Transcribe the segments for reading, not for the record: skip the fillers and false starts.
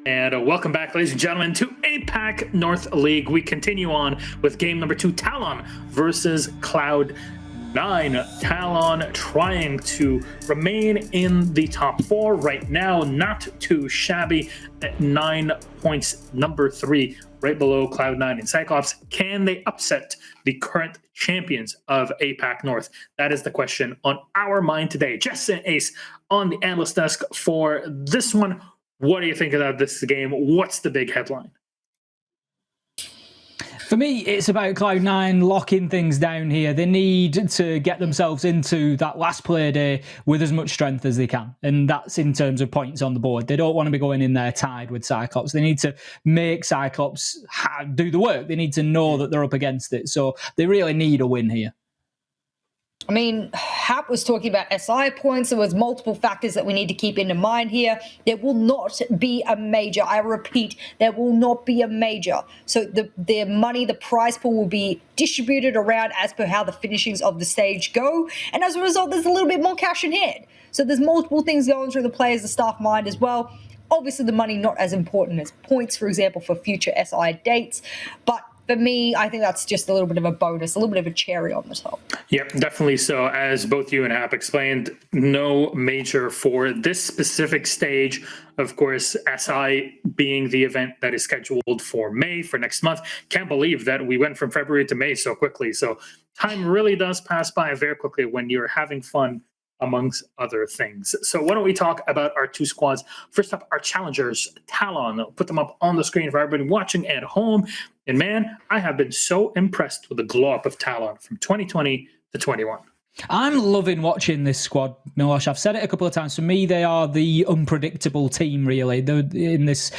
And welcome back, ladies and gentlemen, to APAC North League. We continue on with game number 2, TALON versus CLOUD9. TALON trying to remain in the top 4 right now, not too shabby at 9 points, number 3, right below CLOUD9 and Cyclops. Can they upset the current champions of APAC North? That is the question on our mind today. Jess and Ace on the analyst desk for this one. What do you think about this game? What's the big headline? For me, it's about Cloud9 locking things down here. They need to get themselves into that last Playday with as much strength as they can. And that's in terms of points on the board. They don't want to be going in there tied with Cyclops. They need to make Cyclops do the work. They need to know that they're up against it. So they really need a win here. I mean, Hap was talking about SI points. There was multiple factors that we need to keep in mind here. There will not be a major. I repeat, there will not be a major. So the money, the prize pool will be distributed around as per how the finishings of the stage go. And as a result, there's a little bit more cash in hand. So there's multiple things going through the players, the staff mind as well. Obviously, the money not as important as points, for example, for future SI dates. But for me, I think that's just a little bit of a bonus, a little bit of a cherry on the top. Yep, definitely so. As both you and Hap explained, no major for this specific stage. Of course, SI being the event that is scheduled for May, for next month. Can't believe that we went from February to May so quickly. So time really does pass by very quickly when you're having fun, amongst other things. So why don't we talk about our 2 squads? First up, our challengers, Talon. I'll put them up on the screen for everybody watching at home. And man, I have been so impressed with the glow up of Talon from 2020 to 21. I'm loving watching this squad, Milosh. I've said it a couple of times. For me, they are the unpredictable team, really. They're in this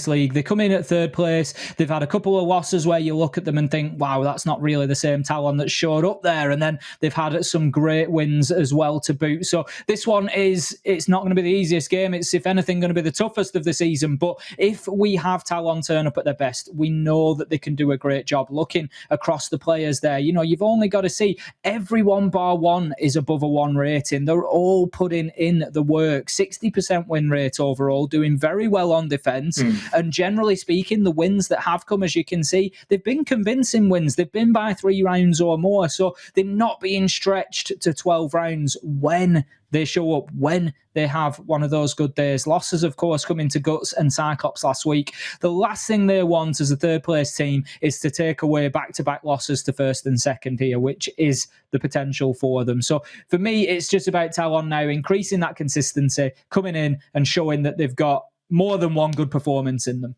league. They come in at 3rd place. They've had a couple of losses where you look at them and think, wow, that's not really the same Talon that showed up there. And then they've had some great wins as well to boot. So this one it's not going to be the easiest game. It's, if anything, going to be the toughest of the season. But if we have Talon turn up at their best, we know that they can do a great job. Looking across the players there, you know, you've only got to see everyone bar one is above a 1 rating. They're all putting in the work. 60% win rate overall, doing very well on defense. And generally speaking, the wins that have come, as you can see, they've been convincing wins. They've been by 3 rounds or more. So they're not being stretched to 12 rounds when they show up, when they have one of those good days. Losses, of course, coming to Guts and Cyclops last week. The last thing they want as a 3rd place team is to take away back-to-back losses to 1st and 2nd here, which is the potential for them. So for me, it's just about Talon now increasing that consistency, coming in and showing that they've got more than one good performance in them.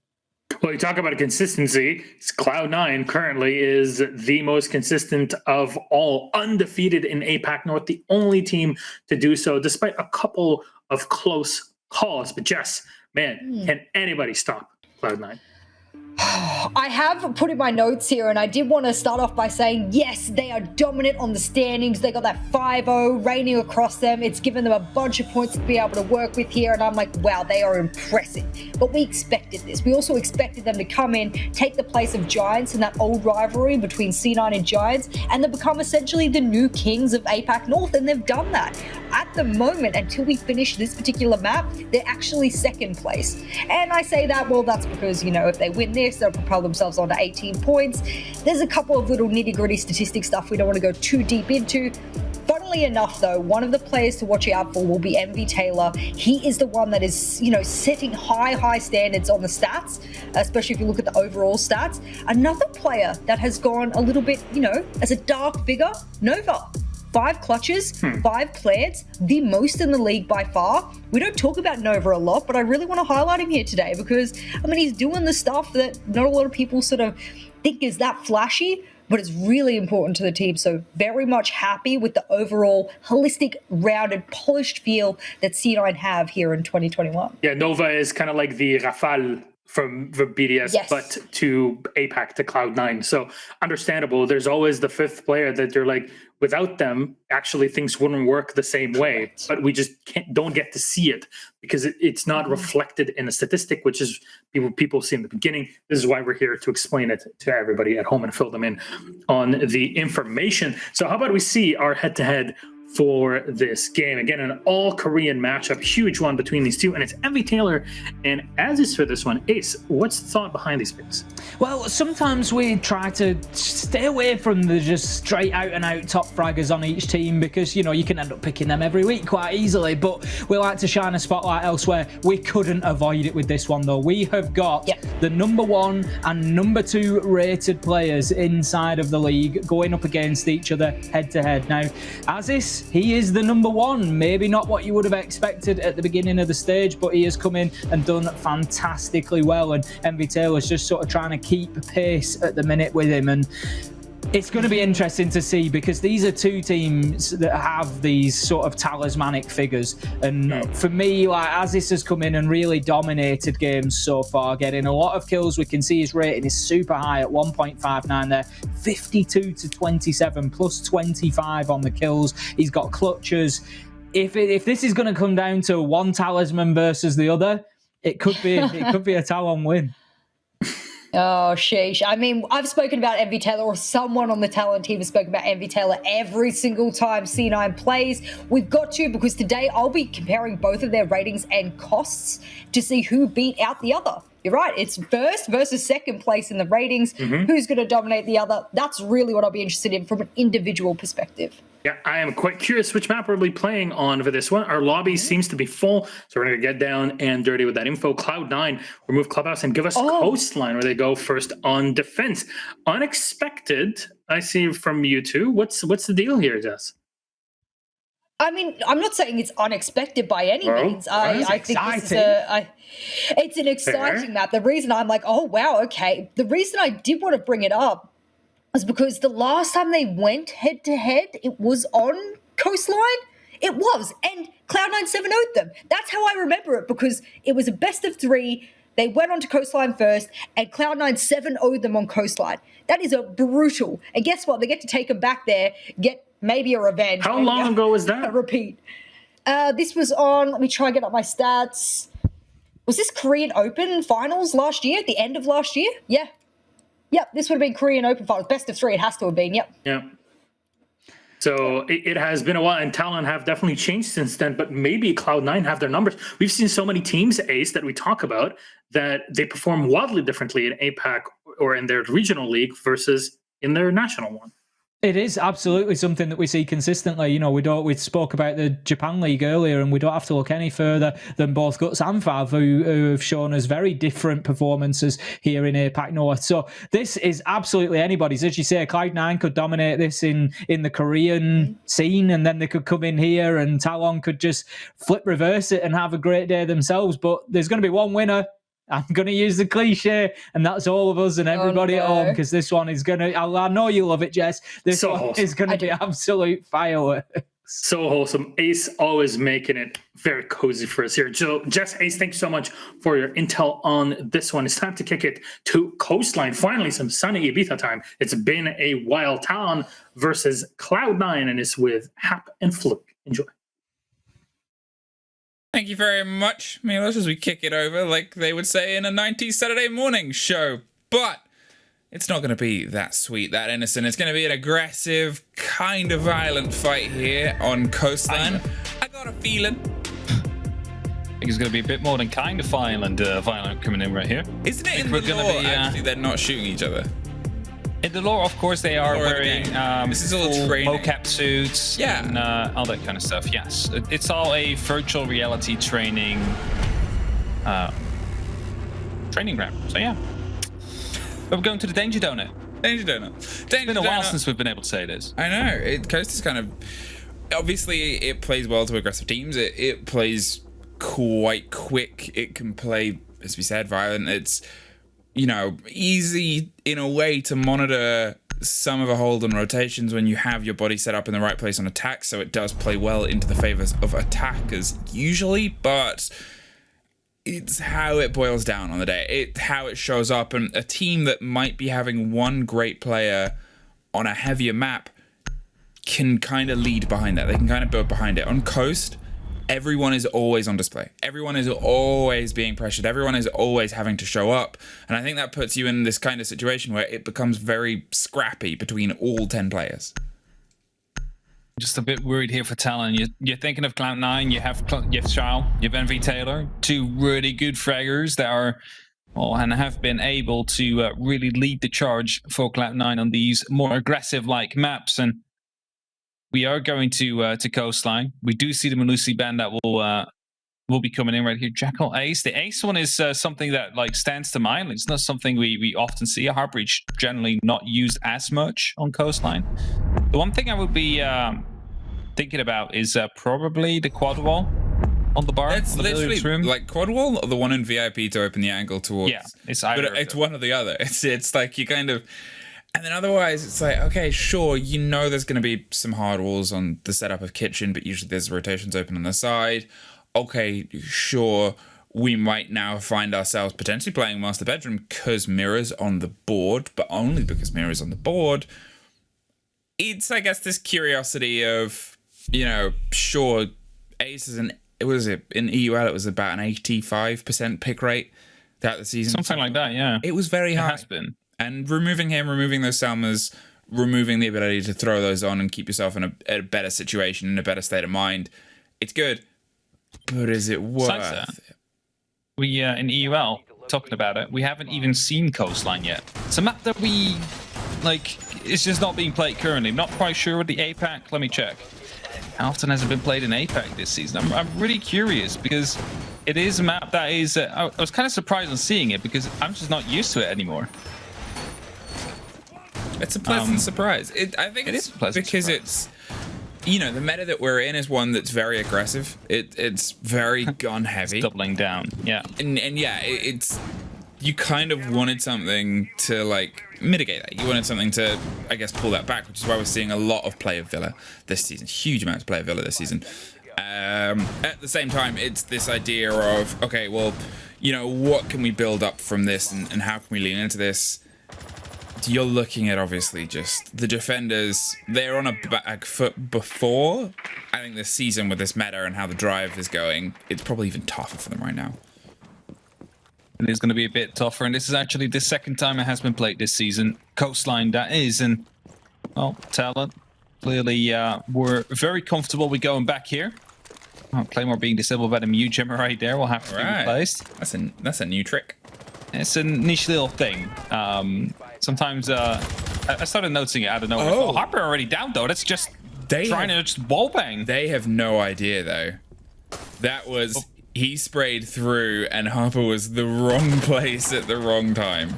Well, you talk about a consistency. Cloud9 currently is the most consistent of all, undefeated in APAC North, the only team to do so, despite a couple of close calls. But Jess, man, can anybody stop Cloud9? I have put in my notes here, and I did want to start off by saying, yes, they are dominant on the standings. They got that 5-0 reigning across them. It's given them a bunch of points to be able to work with here, and I'm like, wow, they are impressive. But we expected this. We also expected them to come in, take the place of Giants in that old rivalry between C9 and Giants, and they've become essentially the new kings of APAC North, and they've done that. At the moment, until we finish this particular map, they're actually 2nd place. And I say that, well, that's because, you know, if they win this, they'll propel themselves onto 18 points. There's a couple of little nitty-gritty statistic stuff we don't want to go too deep into. Funnily enough, though, one of the players to watch out for will be MV Taylor. He is the one that is, you know, setting high standards on the stats, especially if you look at the overall stats. Another player that has gone a little bit, you know, as a dark figure, Nova. 5 clutches, 5 plants, the most in the league by far. We don't talk about Nova a lot, but I really want to highlight him here today because, I mean, he's doing the stuff that not a lot of people sort of think is that flashy, but it's really important to the team. So very much happy with the overall holistic, rounded, polished feel that C9 have here in 2021. Yeah, Nova is kind of like the Rafale from the BDS, yes, but to APAC, to Cloud9. So understandable. There's always the 5th player that you're like, without them, actually things wouldn't work the same way. But we just don't get to see it because it's not reflected in a statistic, which is people see in the beginning. This is why we're here, to explain it to everybody at home and fill them in on the information. So how about we see our head-to-head for this game. Again, an all-Korean matchup, huge one between these two, and it's Envy Taylor and Aziz for this one. Ace, what's the thought behind these picks? Well, sometimes we try to stay away from the just straight out-and-out top fraggers on each team because, you know, you can end up picking them every week quite easily, but we like to shine a spotlight elsewhere. We couldn't avoid it with this one, though. We have got the number 1 and number 2 rated players inside of the league going up against each other head-to-head. Now, Aziz, he is the number 1. Maybe not what you would have expected at the beginning of the stage, but he has come in and done fantastically well, and Envy Taylor's just sort of trying to keep pace at the minute with him, and it's going to be interesting to see because these are two teams that have these sort of talismanic figures, and for me, like, Aziz has come in and really dominated games so far, getting a lot of kills. We can see his rating is super high at 1.59 there, 52 to 27 plus 25 on the kills. He's got clutches. If this is going to come down to one talisman versus the other, it could be a Talon win. Oh, sheesh. I mean, I've spoken about Envy Taylor, or someone on the Talon team has spoken about Envy Taylor every single time C9 plays. We've got to, because today I'll be comparing both of their ratings and costs to see who beat out the other. You're right. It's first versus second place in the ratings. Who's going to dominate the other? That's really what I'll be interested in from an individual perspective. Yeah, I am quite curious which map we'll be playing on for this one. Our lobby seems to be full, so we're going to get down and dirty with that info. Cloud9 remove Clubhouse and give us Coastline, where they go first on defense. Unexpected, I see from you two. What's the deal here, Jess? I mean, I'm not saying it's unexpected by any means. I think this is it's an exciting map. The reason I'm like, oh, wow, okay. The reason I did want to bring it up was because the last time they went head-to-head, it was on Coastline. It was, and Cloud9 7-0'd them. That's how I remember it, because it was a best of 3. They went on to Coastline first, and Cloud9 7-0'd them on Coastline. That is a brutal. And guess what? They get to take them back there, get maybe a revenge. How long ago was that? A repeat. This was on, let me try and get up my stats. Was this Korean Open finals last year, at the end of last year? Yeah. Yep, this would have been Korean Open finals. Best of 3, it has to have been, yep. Yeah. So it has been a while, and Talon have definitely changed since then, but maybe Cloud9 have their numbers. We've seen so many teams, Ace, that we talk about, that they perform wildly differently in APAC or in their regional league versus in their national one. It is absolutely something that we see consistently. You know, we spoke about the Japan League earlier, and we don't have to look any further than both Guts and Fav, who have shown us very different performances here in APAC North. So this is absolutely anybody's. As you say, Cloud9 could dominate this in the Korean scene, and then they could come in here, and Talon could just flip reverse it and have a great day themselves. But there's going to be one winner. I'm going to use the cliche, and that's all of us and everybody at home, because this one is going to, I know you love it, Jess. This one is going to be absolute fireworks. So wholesome. Ace always making it very cozy for us here. Jess, Ace, thanks so much for your intel on this one. It's time to kick it to Coastline. Finally, some sunny Ibiza time. It's been a while. Talon versus Cloud9, and it's with Hap and Fluke. Enjoy. Thank you very much, Milos, as we kick it over, like they would say in a 90s Saturday morning show. But it's not going to be that sweet, that innocent. It's going to be an aggressive, kind of violent fight here on Coastline. I got a feeling. I think it's going to be a bit more than kind of violent coming in right here. Isn't it in the lore, actually, they're not shooting each other? In the lore, of course, they are wearing this is all mocap suits and all that kind of stuff. Yes, it's all a virtual reality training ground. So yeah, but we're going to the Danger Donut. Danger Donut. It's been a while since we've been able to say this. I know. Coast is kind of, obviously, it plays well to aggressive teams. It plays quite quick. It can play, as we said, violent. It's, you know, easy in a way to monitor some of the hold and rotations when you have your body set up in the right place on attack, so it does play well into the favors of attackers usually, but it's how it boils down on the day. How it shows up, and a team that might be having one great player on a heavier map can kind of lead behind that. They can kind of build behind it. On Coast, everyone is always on display. Everyone is always being pressured. Everyone is always having to show up. And I think that puts you in this kind of situation where it becomes very scrappy between all 10 players. just a bit worried here for Talon. You're thinking of Cloud9. You have Shao, you have MV Taylor, two really good fraggers that are, well, and have been able to really lead the charge for Cloud9 on these more aggressive-like maps. And we are going to Coastline. We do see the Malusi band that will be coming in right here. Jackal Ace. The Ace one is something that like stands to mind. It's not something we often see. A Heartbreach generally not used as much on Coastline. The one thing I would be thinking about is probably the quad wall on the bar. It's on the literally room. like quad wall or the one in VIP to open the angle towards. Yeah, it's either. But it's one or the other. It's like you kind of. And then otherwise, it's like, okay, sure, you know there's going to be some hard walls on the setup of kitchen, but usually there's rotations open on the side. Okay, sure, we might now find ourselves potentially playing master bedroom because Mirror's on the board, but only because Mirror's on the board. It's, I guess, this curiosity of, you know, sure, Ace is in EUL, it was about an 85% pick rate throughout the season. Something like that, yeah. It was very high. It has been. And removing him, removing those Selmas, removing the ability to throw those on and keep yourself in a better situation, in a better state of mind, it's good. But is it worth it? We, in EUL, talking about it, we haven't even seen Coastline yet. It's a map that we, like, it's just not being played currently. I'm not quite sure with the APAC. Let me check. How often has it been played in APAC this season? I'm really curious because it is a map that is... I was kind of surprised on seeing it because I'm just not used to it anymore. It's a pleasant surprise. I think it's pleasant because surprise. It's, you know, the meta that we're in is one that's very aggressive. It's very gun heavy. It's doubling down, yeah. And yeah, it's you kind of wanted something to like mitigate that. You wanted something to, I guess, pull that back, which is why we're seeing a lot of play of Villa this season. Huge amounts of play of Villa this season. At the same time, it's this idea of, okay, well, you know, what can we build up from this and how can we lean into this? You're looking at obviously just the defenders. They're on a back foot before. I think this season with this meta and how the drive is going, it's probably even tougher for them right now. It is going to be a bit tougher, and this is actually the second time it has been played this season. Coastline, that is, and well, Talon clearly we're very comfortable with going back here. Oh, Claymore being disabled by the mute gemmer right there will have to be replaced. That's a new trick. It's a niche little thing. Sometimes I started noticing it out of nowhere. Oh, Harper already down though. That's just trying to just wallbang. They have no idea though. That was he sprayed through and Harper was the wrong place at the wrong time.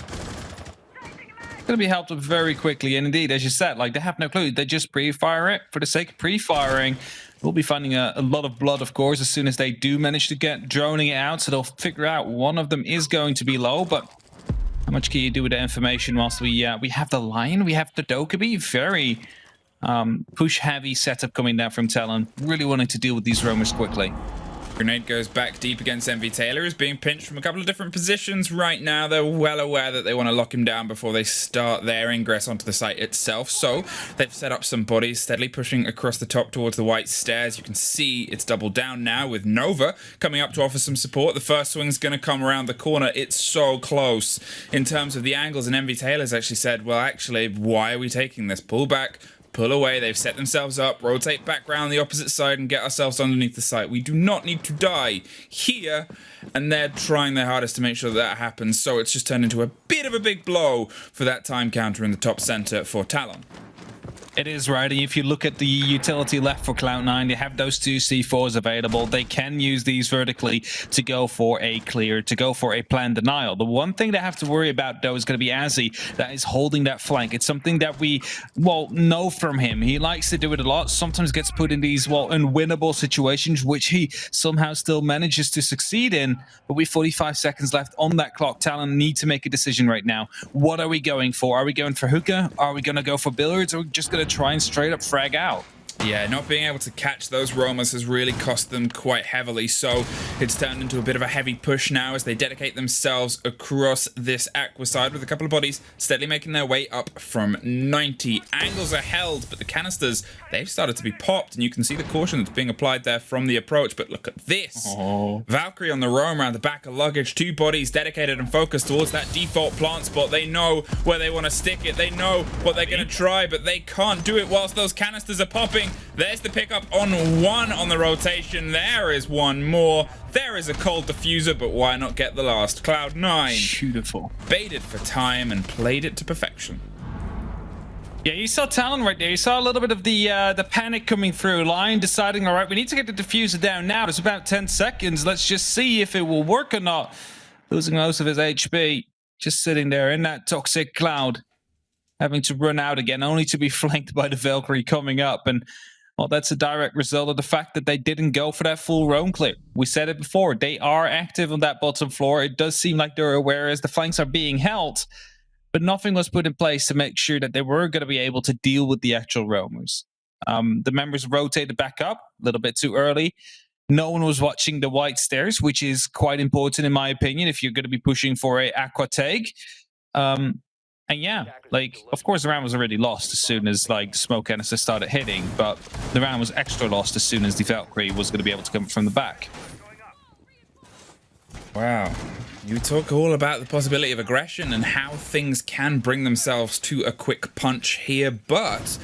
It's gonna be helped up very quickly, and indeed, as you said, like they have no clue. They just pre-fire it for the sake of pre-firing. We'll be finding a lot of blood, of course, as soon as they do manage to get droning it out. So they'll figure out one of them is going to be low, but how much can you do with the information whilst we have the Lion, we have the Dokkaebi, very push-heavy setup coming down from Talon, really wanting to deal with these roamers quickly. Grenade goes back deep against MV Taylor, is being pinched from a couple of different positions right now. They're well aware that they want to lock him down before they start their ingress onto the site itself. So they've set up some bodies, steadily pushing across the top towards the white stairs. You can see it's doubled down now with Nova coming up to offer some support. The first swing's going to come around the corner. It's so close in terms of the angles, and MV Taylor's actually said, well, actually, why are we taking this? Pull back. Pull away. They've set themselves up, rotate back round the opposite side and get ourselves underneath the site. We do not need to die here, and they're trying their hardest to make sure that happens. So it's just turned into a bit of a big blow for that time counter in the top center for Talon. It is right. If you look at the utility left for Cloud9, they have those two C4s available. They can use these vertically to go for a clear, to go for a planned denial. The one thing they have to worry about, though, is going to be Azzy that is holding that flank. It's something that we, well, know from him. He likes to do it a lot, sometimes gets put in these, well, unwinnable situations, which he somehow still manages to succeed in. But with 45 seconds left on that clock, Talon need to make a decision right now. What are we going for? Are we going for hookah? Are we going to go for billiards? Or are we just going to try and straight up frag out? Yeah, not being able to catch those roamers has really cost them quite heavily, so it's turned into a bit of a heavy push now as they dedicate themselves across this aqua side with a couple of bodies steadily making their way up from 90. Angles are held, but the canisters, they've started to be popped, and you can see the caution that's being applied there from the approach, but look at this. Valkyrie on the roam around the back of luggage, two bodies dedicated and focused towards that default plant spot. They know where they want to stick it, they know what they're going to try, but they can't do it whilst those canisters are popping. There's the pickup on one on the rotation. There is one more. There is a cold diffuser, but why not get the last? Cloud9 Beautiful. baited for time and played it to perfection. Yeah, you saw Talon right there. You saw a little bit of the panic coming through. Lion deciding, all right, we need to get the diffuser down now. There's about 10 seconds. Let's just see if it will work or not. Losing most of his HP. Just sitting there in that toxic cloud. Having to run out again, only to be flanked by the Valkyrie coming up. And, well, that's a direct result of the fact that they didn't go for that full roam clip. We said it before. They are active on that bottom floor. It does seem like they're aware as the flanks are being held. But nothing was put in place to make sure that they were going to be able to deal with the actual roamers. The members rotated back up a little bit too early. No one was watching the white stairs, which is quite important in my opinion if you're going to be pushing for a aqua take. And yeah, like, of course the round was already lost as soon as like smoke canister started hitting, but the round was extra lost as soon as the Valkyrie was going to be able to come from the back. Wow. You talk all about the possibility of aggression and how things can bring themselves to a quick punch here, but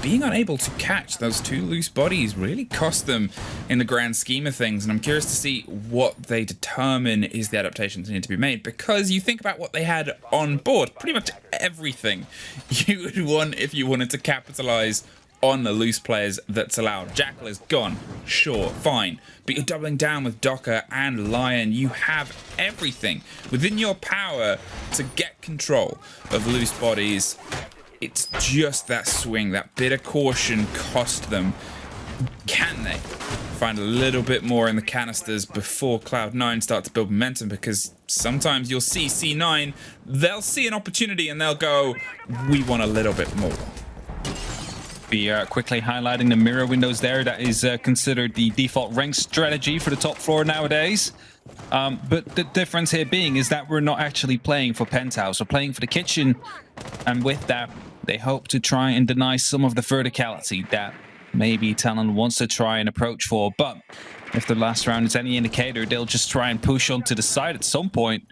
being unable to catch those two loose bodies really cost them in the grand scheme of things. And I'm curious to see what they determine is the adaptations that need to be made, because you think about what they had on board, pretty much everything you would want if you wanted to capitalize on the loose players that's allowed. Jackal is gone, sure, fine, but you're doubling down with Docker and Lion. You have everything within your power to get control of loose bodies. It's just that swing, that bit of caution cost them. Can they find a little bit more in the canisters before Cloud9 start to build momentum? Because sometimes you'll see C9, they'll see an opportunity and they'll go, we want a little bit more. Be quickly highlighting the mirror windows there. That is considered the default rank strategy for the top floor nowadays. But the difference here being is that we're not actually playing for penthouse. We're playing for the kitchen. And with that, they hope to try and deny some of the verticality that maybe Talon wants to try and approach for. But if the last round is any indicator, they'll just try and push onto the side at some point.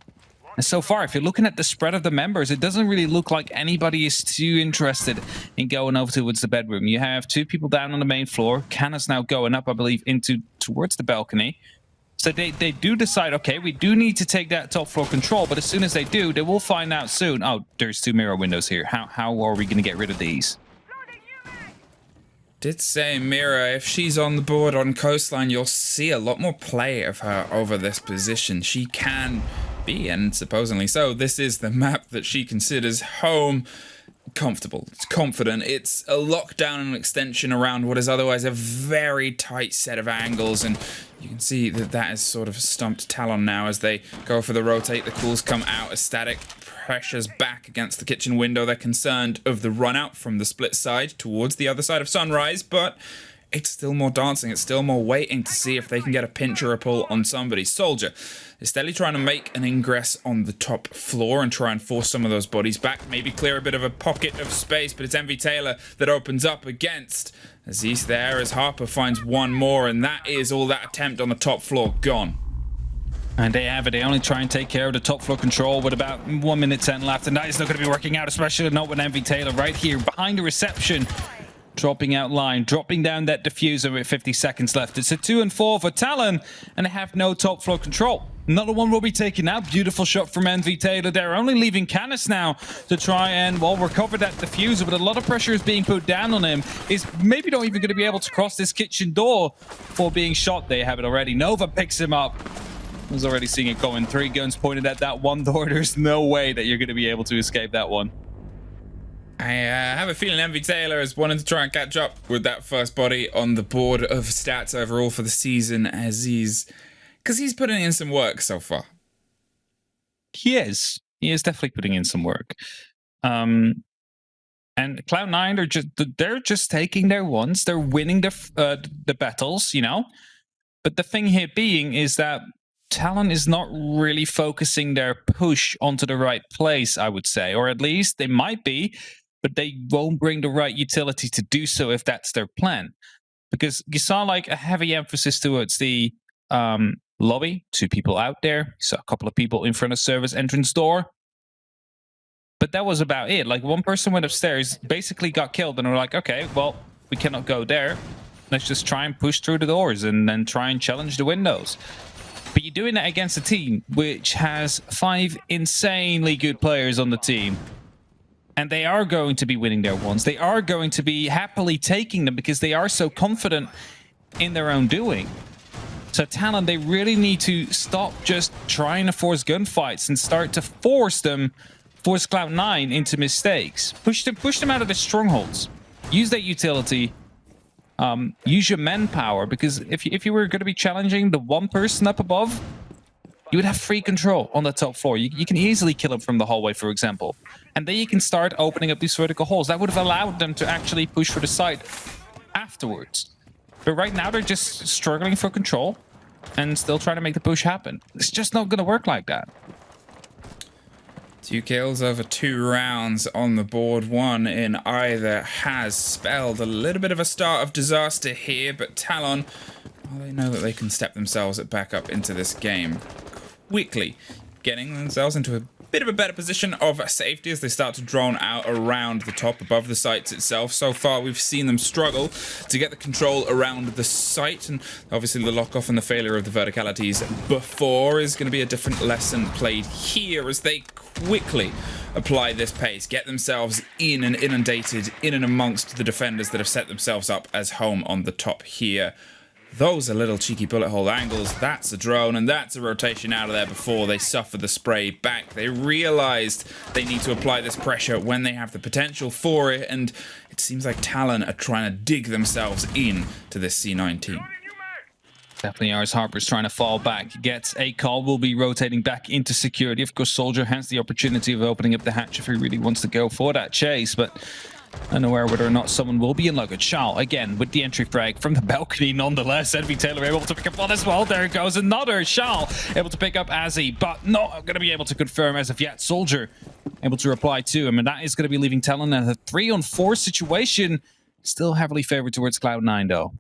And so far, if you're looking at the spread of the members, it doesn't really look like anybody is too interested in going over towards the bedroom. You have two people down on the main floor. Canna's now going up, I believe, towards the balcony. So they do decide, okay, we do need to take that top floor control, but as soon as they do, they will find out soon. Oh, there's two mirror windows here. How are we going to get rid of these? Did say Mira, if she's on the board on coastline, you'll see a lot more play of her over this position. She can be, and supposedly so, this is the map that she considers home. Comfortable, it's confident, it's a lockdown and extension around what is otherwise a very tight set of angles, and you can see that that has sort of stumped Talon now as they go for the rotate. The cools come out as static pressures back against the kitchen window. They're concerned of the run out from the split side towards the other side of Sunrise, but it's still more dancing, it's still more waiting to see if they can get a pinch or a pull on somebody. Soldier is steadily trying to make an ingress on the top floor and try and force some of those bodies back, maybe clear a bit of a pocket of space, but it's MV Taylor that opens up against Aziz there as Harper finds one more, and that is all that attempt on the top floor gone. And they have it. They only try and take care of the top floor control with about 1 minute 10 left, and that is not going to be working out, especially not with MV Taylor right here behind the reception. Dropping out line, dropping down that diffuser with 50 seconds left. It's a 2 and 4 for Talon, and they have no top floor control. Another one will be taken out. Beautiful shot from MV Taylor. They're only leaving Canis now to try and, well, recover that diffuser, but a lot of pressure is being put down on him. He's maybe not even going to be able to cross this kitchen door for being shot. They have it already. Nova picks him up. I was already seeing it going. 3 guns pointed at that one door. There's no way that you're going to be able to escape that one. I have a feeling MV Taylor is wanting to try and catch up with that first body on the board of stats overall for the season, as because he's putting in some work so far. He is definitely putting in some work. And Cloud9 they're just taking their ones. They're winning the battles, you know. But the thing here being is that Talon is not really focusing their push onto the right place, I would say, or at least they might be. But they won't bring the right utility to do so if that's their plan. Because you saw like a heavy emphasis towards the lobby, 2 people out there. You saw a couple of people in front of service entrance door. But that was about it. Like 1 person went upstairs, basically got killed, and we're like, okay, well, we cannot go there. Let's just try and push through the doors and then try and challenge the windows. But you're doing that against a team which has 5 insanely good players on the team. And they are going to be winning their ones. They are going to be happily taking them because they are so confident in their own doing. So Talon, they really need to stop just trying to force gunfights and start to force Cloud9 into mistakes. Push them out of the strongholds. Use that utility. Use your manpower, because if you were going to be challenging the one person up above, you would have free control on the top floor. You can easily kill him from the hallway, for example. And then you can start opening up these vertical holes. That would have allowed them to actually push for the site afterwards. But right now, they're just struggling for control and still trying to make the push happen. It's just not going to work like that. 2 kills over 2 rounds on the board. 1 in either has spelled a little bit of a start of disaster here, but Talon, well, they know that they can step themselves back up into this game quickly, getting themselves into a bit of a better position of safety as they start to drone out around the top above the sites itself. So far, we've seen them struggle to get the control around the site, and obviously the lock off and the failure of the verticalities before is going to be a different lesson played here as they quickly apply this pace, get themselves in and inundated in and amongst the defenders that have set themselves up as home on the top here. Those are little cheeky bullet hole angles. That's a drone, and that's a rotation out of there before they suffer the spray back. They realized they need to apply this pressure when they have the potential for it, and it seems like Talon are trying to dig themselves in to this C9 team. Definitely Ars Harper's trying to fall back. Gets a call, will be rotating back into security. Of course, Soldier has the opportunity of opening up the hatch if he really wants to go for that chase, but unaware whether or not someone will be in luggage. Shao, again, with the entry frag from the balcony, nonetheless. Envy Taylor able to pick up one as well. There goes another. Shao able to pick up Azzy, but not going to be able to confirm as of yet. Soldier able to reply to him, and that is going to be leaving Talon in a 3-on-4 situation. Still heavily favored towards Cloud9, though.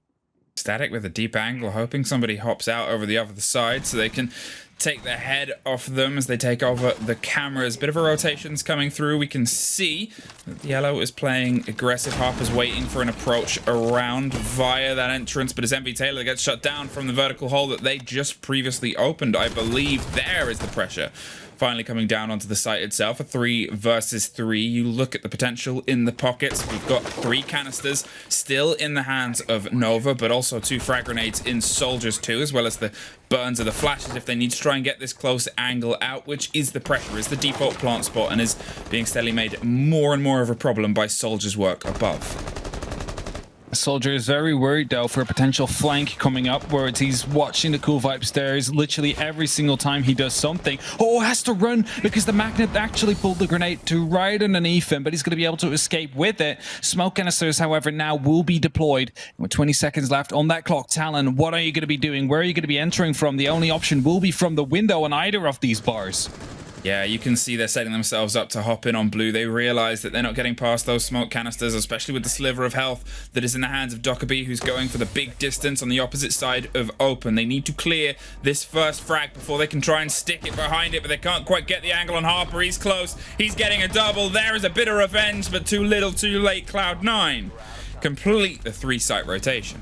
Static with a deep angle, hoping somebody hops out over the other side so they can take their head off them as they take over the cameras. Bit of a rotations coming through. We can see that Yellow is playing aggressive. Harper's waiting for an approach around via that entrance, but as Envy Taylor gets shut down from the vertical hole that they just previously opened, I believe there is the pressure finally coming down onto the site itself. A 3 versus 3. You look at the potential in the pockets. We've got 3 canisters still in the hands of Nova, but also 2 frag grenades in Soldiers too, as well as the burns of the flashes if they need to try and get this close angle out, which is the pressure, is the default plant spot, and is being steadily made more and more of a problem by Soldiers' work above. Soldier is very worried, though, for a potential flank coming up, where he's watching the cool vibe stairs literally every single time he does something. Oh, has to run because the magnet actually pulled the grenade to right underneath him, but he's going to be able to escape with it. Smoke canisters, however, now will be deployed. With 20 seconds left on that clock, Talon, what are you going to be doing? Where are you going to be entering from? The only option will be from the window on either of these bars. Yeah, you can see they're setting themselves up to hop in on blue. They realize that they're not getting past those smoke canisters, especially with the sliver of health that is in the hands of Dockerby, who's going for the big distance on the opposite side of open. They need to clear this first frag before they can try and stick it behind it, but they can't quite get the angle on Harper. He's close. He's getting a double. There is a bit of revenge, but too little, too late. Cloud9 complete the 3-site rotation.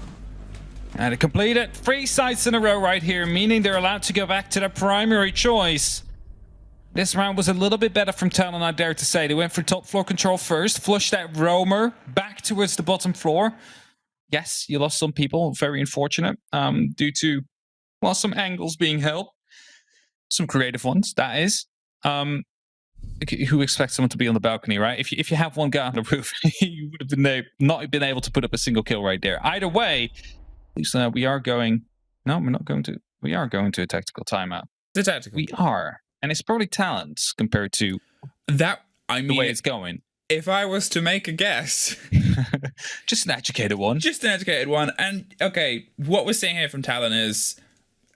And to complete it, 3 sites in a row right here, meaning they're allowed to go back to their primary choice. This round was a little bit better from Talon, I dare to say. They went for top floor control first, flushed that roamer back towards the bottom floor. Yes, you lost some people, very unfortunate, due to, well, some angles being held. Some creative ones, that is. Who expects someone to be on the balcony, right? If you have one guy on the roof, you would have not been able to put up a single kill right there. Either way, at least we are going... No, we're not going to... We are going to a tactical timeout. The tactical. We are. And it's probably talents compared to that. I mean, the way it's going. If I was to make a guess, just an educated one. Just an educated one. And okay, what we're seeing here from Talon is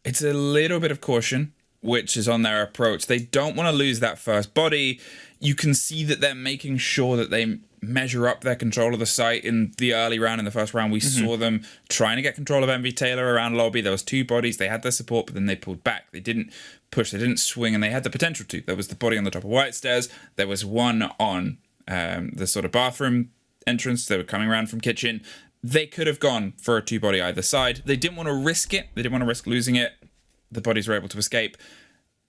it's a little bit of caution, which is on their approach. They don't want to lose that first body. You can see that they're making sure that they measure up their control of the site in the early round. In the first round, we saw them trying to get control of Envy Taylor around lobby. There was 2 bodies. They had their support, but then they pulled back. They didn't push. They didn't swing, and they had the potential to. There was the body on the top of White Stairs. There was one on the sort of bathroom entrance. They were coming around from kitchen. they could have gone for a 2-body either side. They didn't want to risk it. They didn't want to risk losing it. The bodies were able to escape.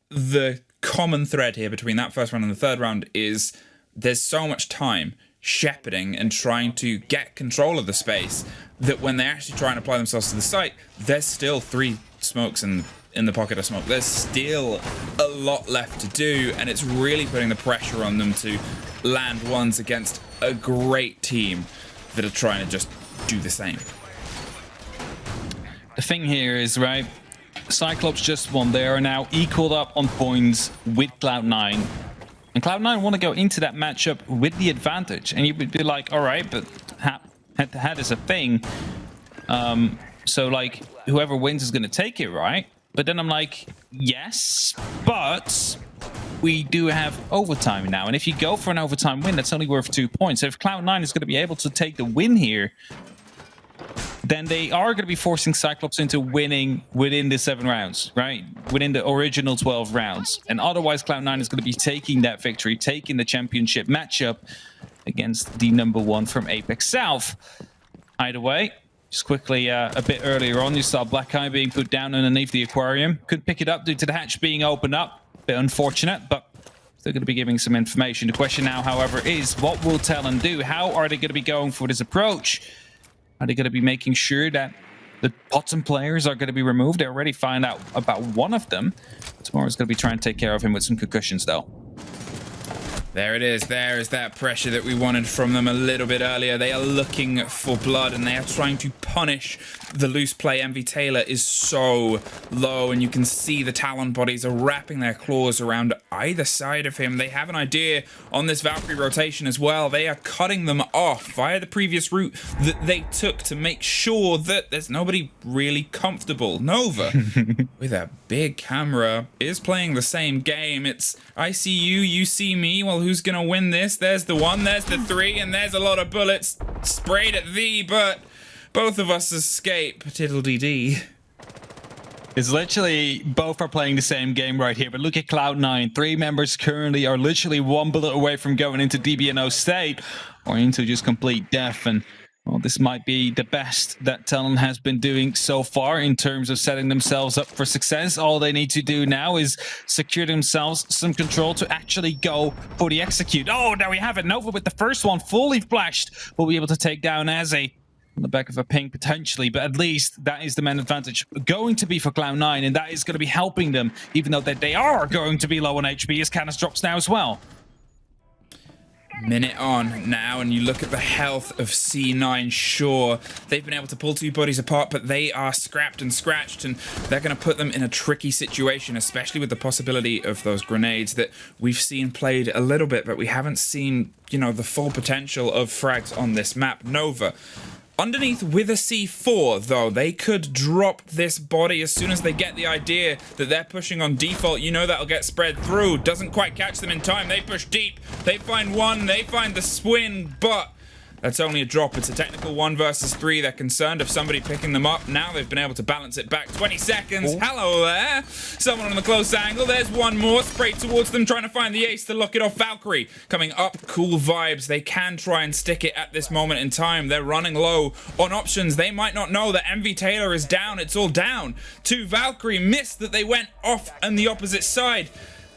The common thread here between that first round and the third round is there's so much time shepherding and trying to get control of the space that when they actually try and apply themselves to the site, there's still 3 smokes in the pocket of smoke. There's still a lot left to do, and it's really putting the pressure on them to land ones against a great team that are trying to just do the same. The thing here is, right, Cyclops just won. They are now equaled up on points with Cloud9. And Cloud9 want to go into that matchup with the advantage. And you would be like, all right, but head-to-head is a thing. So, like, whoever wins is going to take it, right? But then I'm like, yes, but we do have overtime now. And if you go for an overtime win, that's only worth 2 points. So if Cloud9 is going to be able to take the win here, then they are going to be forcing Cyclops into winning within the 7 rounds, right? Within the original 12 rounds. And otherwise, Cloud9 is going to be taking that victory, taking the championship matchup against the #1 from APAC South. Either way, just quickly, a bit earlier on, you saw Black Eye being put down underneath the aquarium. Couldn't pick it up due to the hatch being opened up. Bit unfortunate, but still going to be giving some information. The question now, however, is what will Talon do? How are they going to be going for this approach? Are they going to be making sure that the bottom players are going to be removed? They already find out about one of them. Tomorrow's going to be trying to take care of him with some concussions, though. There it is. There is that pressure that we wanted from them a little bit earlier. They are looking for blood, and they are trying to punish the loose play. MV Taylor is so low, and you can see the Talon bodies are wrapping their claws around either side of him. They have an idea on this Valkyrie rotation as well. They are cutting them off via the previous route that they took to make sure that there's nobody really comfortable. Nova, with a big camera, is playing the same game. It's I see you, you see me. Well, who's gonna win this? There's the 1, there's the 3, and there's a lot of bullets sprayed at thee, but both of us escape. Tiddle-dee-dee. It's literally both are playing the same game right here, but look at Cloud9. 3 members currently are literally 1 bullet away from going into DBNO state or into just complete death. And well, this might be the best that Talon has been doing so far in terms of setting themselves up for success. All they need to do now is secure themselves some control to actually go for the execute. Oh, there we have it. Nova with the first one fully flashed will be able to take down Aze on the back of a ping potentially, but at least that is the main advantage going to be for Cloud9, and that is going to be helping them, even though they are going to be low on HP as Canis drops now as well. Minute on now, and you look at the health of C9. Sure, they've been able to pull 2 bodies apart, but they are scrapped and scratched, and they're going to put them in a tricky situation, especially with the possibility of those grenades that we've seen played a little bit, but we haven't seen, you know, the full potential of frags on this map. Nova underneath with a C4, though. They could drop this body as soon as they get the idea that they're pushing on default. You know that'll get spread through. Doesn't quite catch them in time. They push deep. They find one. They find the swing, but that's only a drop. It's a technical 1 versus 3. They're concerned of somebody picking them up. Now they've been able to balance it back. 20 seconds. Oh. Hello there. Someone on the close angle. There's one more. Sprayed towards them, trying to find the ace to lock it off. Valkyrie coming up. Cool vibes. They can try and stick it at this moment in time. They're running low on options. They might not know that MV Taylor is down. It's all down to Valkyrie. Missed that they went off on the opposite side.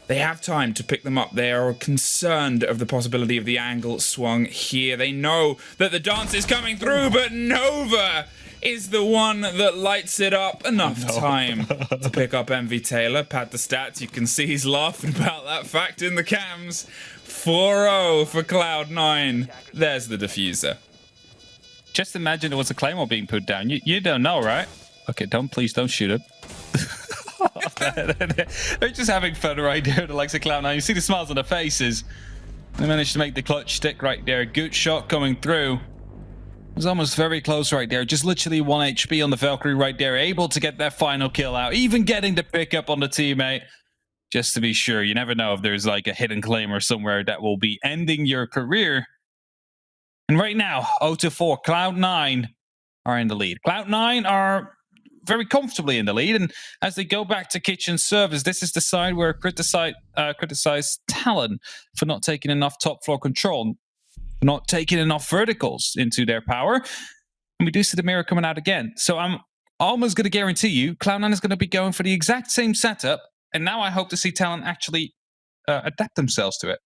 They have time to pick them up. They are concerned of the possibility of the angle swung here. They know that the dance is coming through, but Nova is the one that lights it up. Enough time to pick up MV Taylor. Pad the stats. You can see he's laughing about that fact in the cams. 4-0 for Cloud9. There's the diffuser. Just imagine there was a Claymore being put down. You don't know, right? Okay, please don't shoot it. They're just having fun right there, the likes of Cloud9. You see the smiles on their faces. They managed to make the clutch stick right there. Good shot coming through. It was almost very close right there. Just literally 1 HP on the Valkyrie right there. Able to get that final kill out. Even getting the pickup on the teammate. Just to be sure. You never know if there's like a hidden claimer somewhere that will be ending your career. And right now, 0-4. Cloud9 are in the lead. Cloud9 are very comfortably in the lead, and as they go back to kitchen service, this is the side where criticize Talon for not taking enough top floor control, not taking enough verticals into their power. And we do see the mirror coming out again. So I'm almost going to guarantee you Cloud9 is going to be going for the exact same setup. And now I hope to see Talon actually adapt themselves to it.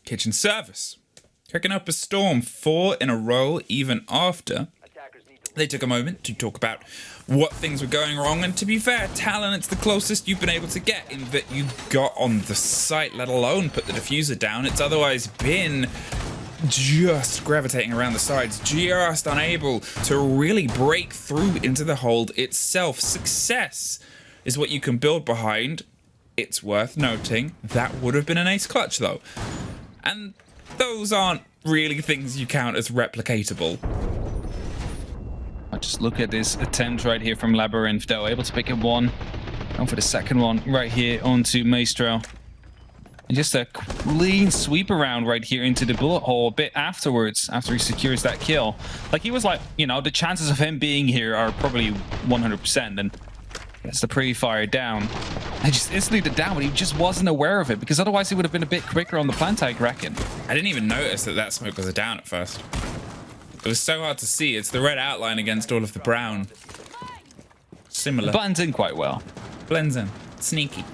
Kitchen service. Kicking up a storm 4 in a row, even after they took a moment to talk about what things were going wrong. And to be fair, Talon, it's the closest you've been able to get in that you got on the site, let alone put the diffuser down. It's otherwise been just gravitating around the sides, just unable to really break through into the hold itself. Success is what you can build behind. It's worth noting that would have been an ace clutch though. And those aren't really things you count as replicatable. I just look at this attempt right here from Labyrinth, though, able to pick up one. Going for the second one right here onto Maestro. And just a clean sweep around right here into the bullet hole a bit afterwards, after he secures that kill. Like, he was like, you know, the chances of him being here are probably 100%, and gets the pre-fire down. I just instantly down, but he just wasn't aware of it, because otherwise he would have been a bit quicker on the plant, I reckon. I didn't even notice that smoke was a down at first. It was so hard to see. It's the red outline against all of the brown. Similar. Blends in quite well. Blends in. Sneaky.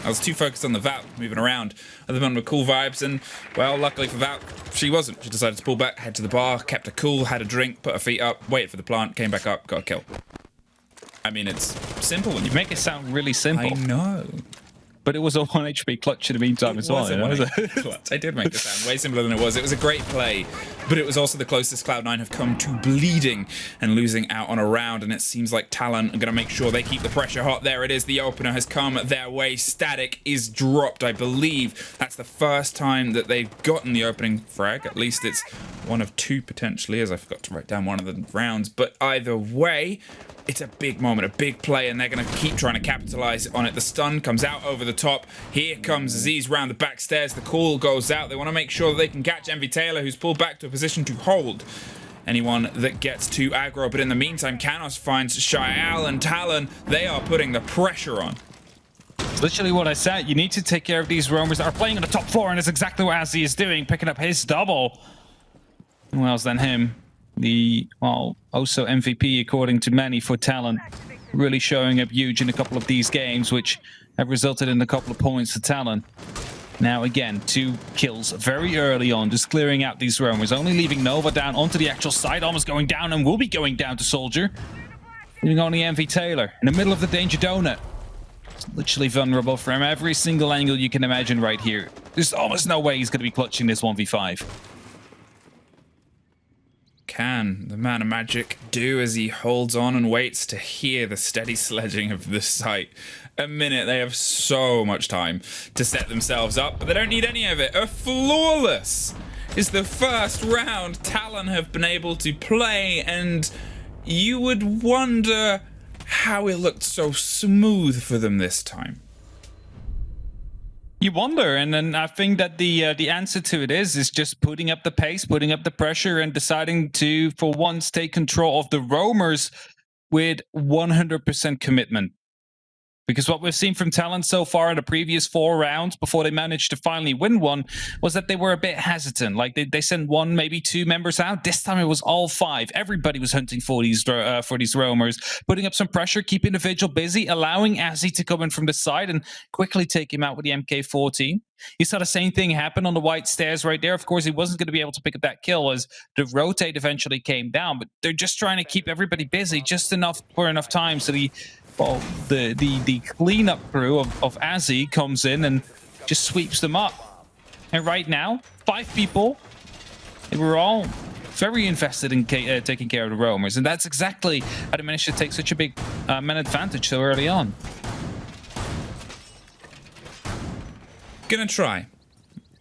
I was too focused on the Valk moving around. Other than with cool vibes, and, well, luckily for Valk, she wasn't. She decided to pull back, head to the bar, kept her cool, had a drink, put her feet up, waited for the plant, came back up, got a kill. I mean, it's simple when You make it sound really simple. I know. But it was a 1 HP clutch in the meantime as well. I did make it sound way simpler than it was. It was a great play, but it was also the closest Cloud9 have come to bleeding and losing out on a round, and it seems like Talon are going to make sure they keep the pressure hot. There it is. The opener has come their way. Static is dropped, I believe. That's the first time that they've gotten the opening frag. At least it's one of two potentially, as I forgot to write down one of the rounds. But either way, it's a big moment, a big play, and they're going to keep trying to capitalize on it. The stun comes out over the top. Here comes Aziz round the back stairs. The call goes out. They want to make sure that they can catch MV Taylor, who's pulled back to a position to hold anyone that gets too aggro. But in the meantime, Kanos finds Shael and Talon. They are putting the pressure on. It's literally what I said. You need to take care of these roamers that are playing on the top floor, and that's exactly what Azzy is doing, picking up his double. Who else than him? The, well, also MVP according to many for Talon, really showing up huge in a couple of these games, which have resulted in a couple of points for Talon. Now again, 2 kills very early on, just clearing out these roamers, only leaving Nova down onto the actual side, almost going down, and will be going down to Soldier. Leaving only MV Taylor in the middle of the danger donut. It's literally vulnerable from every single angle you can imagine right here. There's almost no way he's going to be clutching this 1v5. Can the man of magic do as he holds on and waits to hear the steady sledging of the site? A minute, they have so much time to set themselves up, but they don't need any of it. A flawless is the first round Talon have been able to play, and you would wonder how it looked so smooth for them this time. You wonder, and then I think that the answer to it is just putting up the pace, putting up the pressure, and deciding to, for once, take control of the roamers with 100% commitment. Because what we've seen from Talon so far in the previous 4 rounds, before they managed to finally win one, was that they were a bit hesitant. Like, they sent 1, maybe 2 members out. This time it was all 5. Everybody was hunting for these roamers, putting up some pressure, keeping the Vigil busy, allowing Azzy to come in from the side and quickly take him out with the MK14. You saw the same thing happen on the white stairs right there. Of course, he wasn't going to be able to pick up that kill as the rotate eventually came down, but they're just trying to keep everybody busy just enough for enough time so the cleanup crew of Azzy comes in and just sweeps them up. And right now, 5 people, they were all very invested in taking care of the roamers, and that's exactly how they managed to take such a big man advantage so early on. Gonna try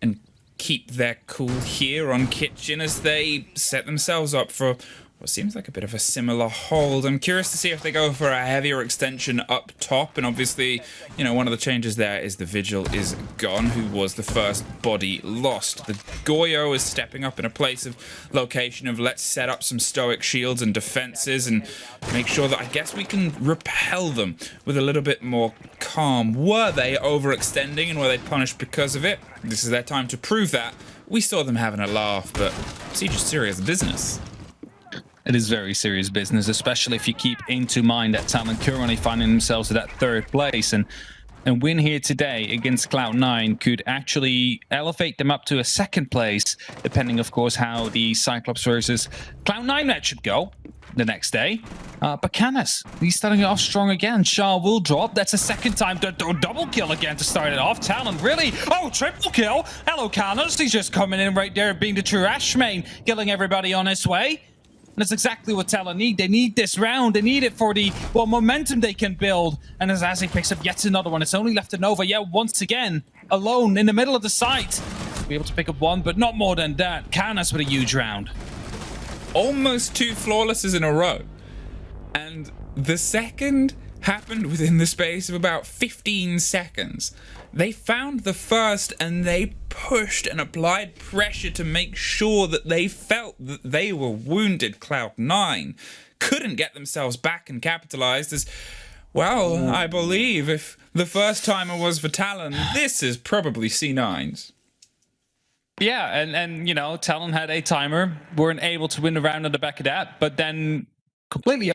and keep their cool here on Kitchen as they set themselves up for what seems like a bit of a similar hold. I'm curious to see if they go for a heavier extension up top, and obviously, you know, one of the changes there is the Vigil is gone, who was the first body lost. The Goyo is stepping up in a place of location of let's set up some stoic shields and defenses and make sure that I guess we can repel them with a little bit more calm. Were they overextending and were they punished because of it? This is their time to prove that. we saw them having a laugh, but Siege is serious business. It is very serious business, especially if you keep into mind that Talon currently finding themselves at that 3rd place, and win here today against Cloud9 could actually elevate them up to a 2nd place, depending, of course, how the Cyclops versus Cloud9 match should go the next day. But Canis, he's starting it off strong again. Shah will drop. That's a 2nd time. Double kill again to start it off. Talon, really? Oh, triple kill. Hello, Canis. He's just coming in right there, being the true Ash main, killing everybody on his way. And that's exactly what Talon need. They need this round. They need it for the, well, momentum they can build. And as he picks up yet another one, it's only left to Nova. Yeah, once again, alone in the middle of the site. Be able to pick up one, but not more than that. Canis with a huge round. Almost 2 flawlesses in a row. And the 2nd happened within the space of about 15 seconds. They found the 1st and they pushed and applied pressure to make sure that they felt that they were wounded. Cloud9 couldn't get themselves back and capitalized as, well, I believe if the 1st timer was for Talon, this is probably C9's. Yeah, and you know, Talon had a timer, weren't able to win the round on the back of that, but then completely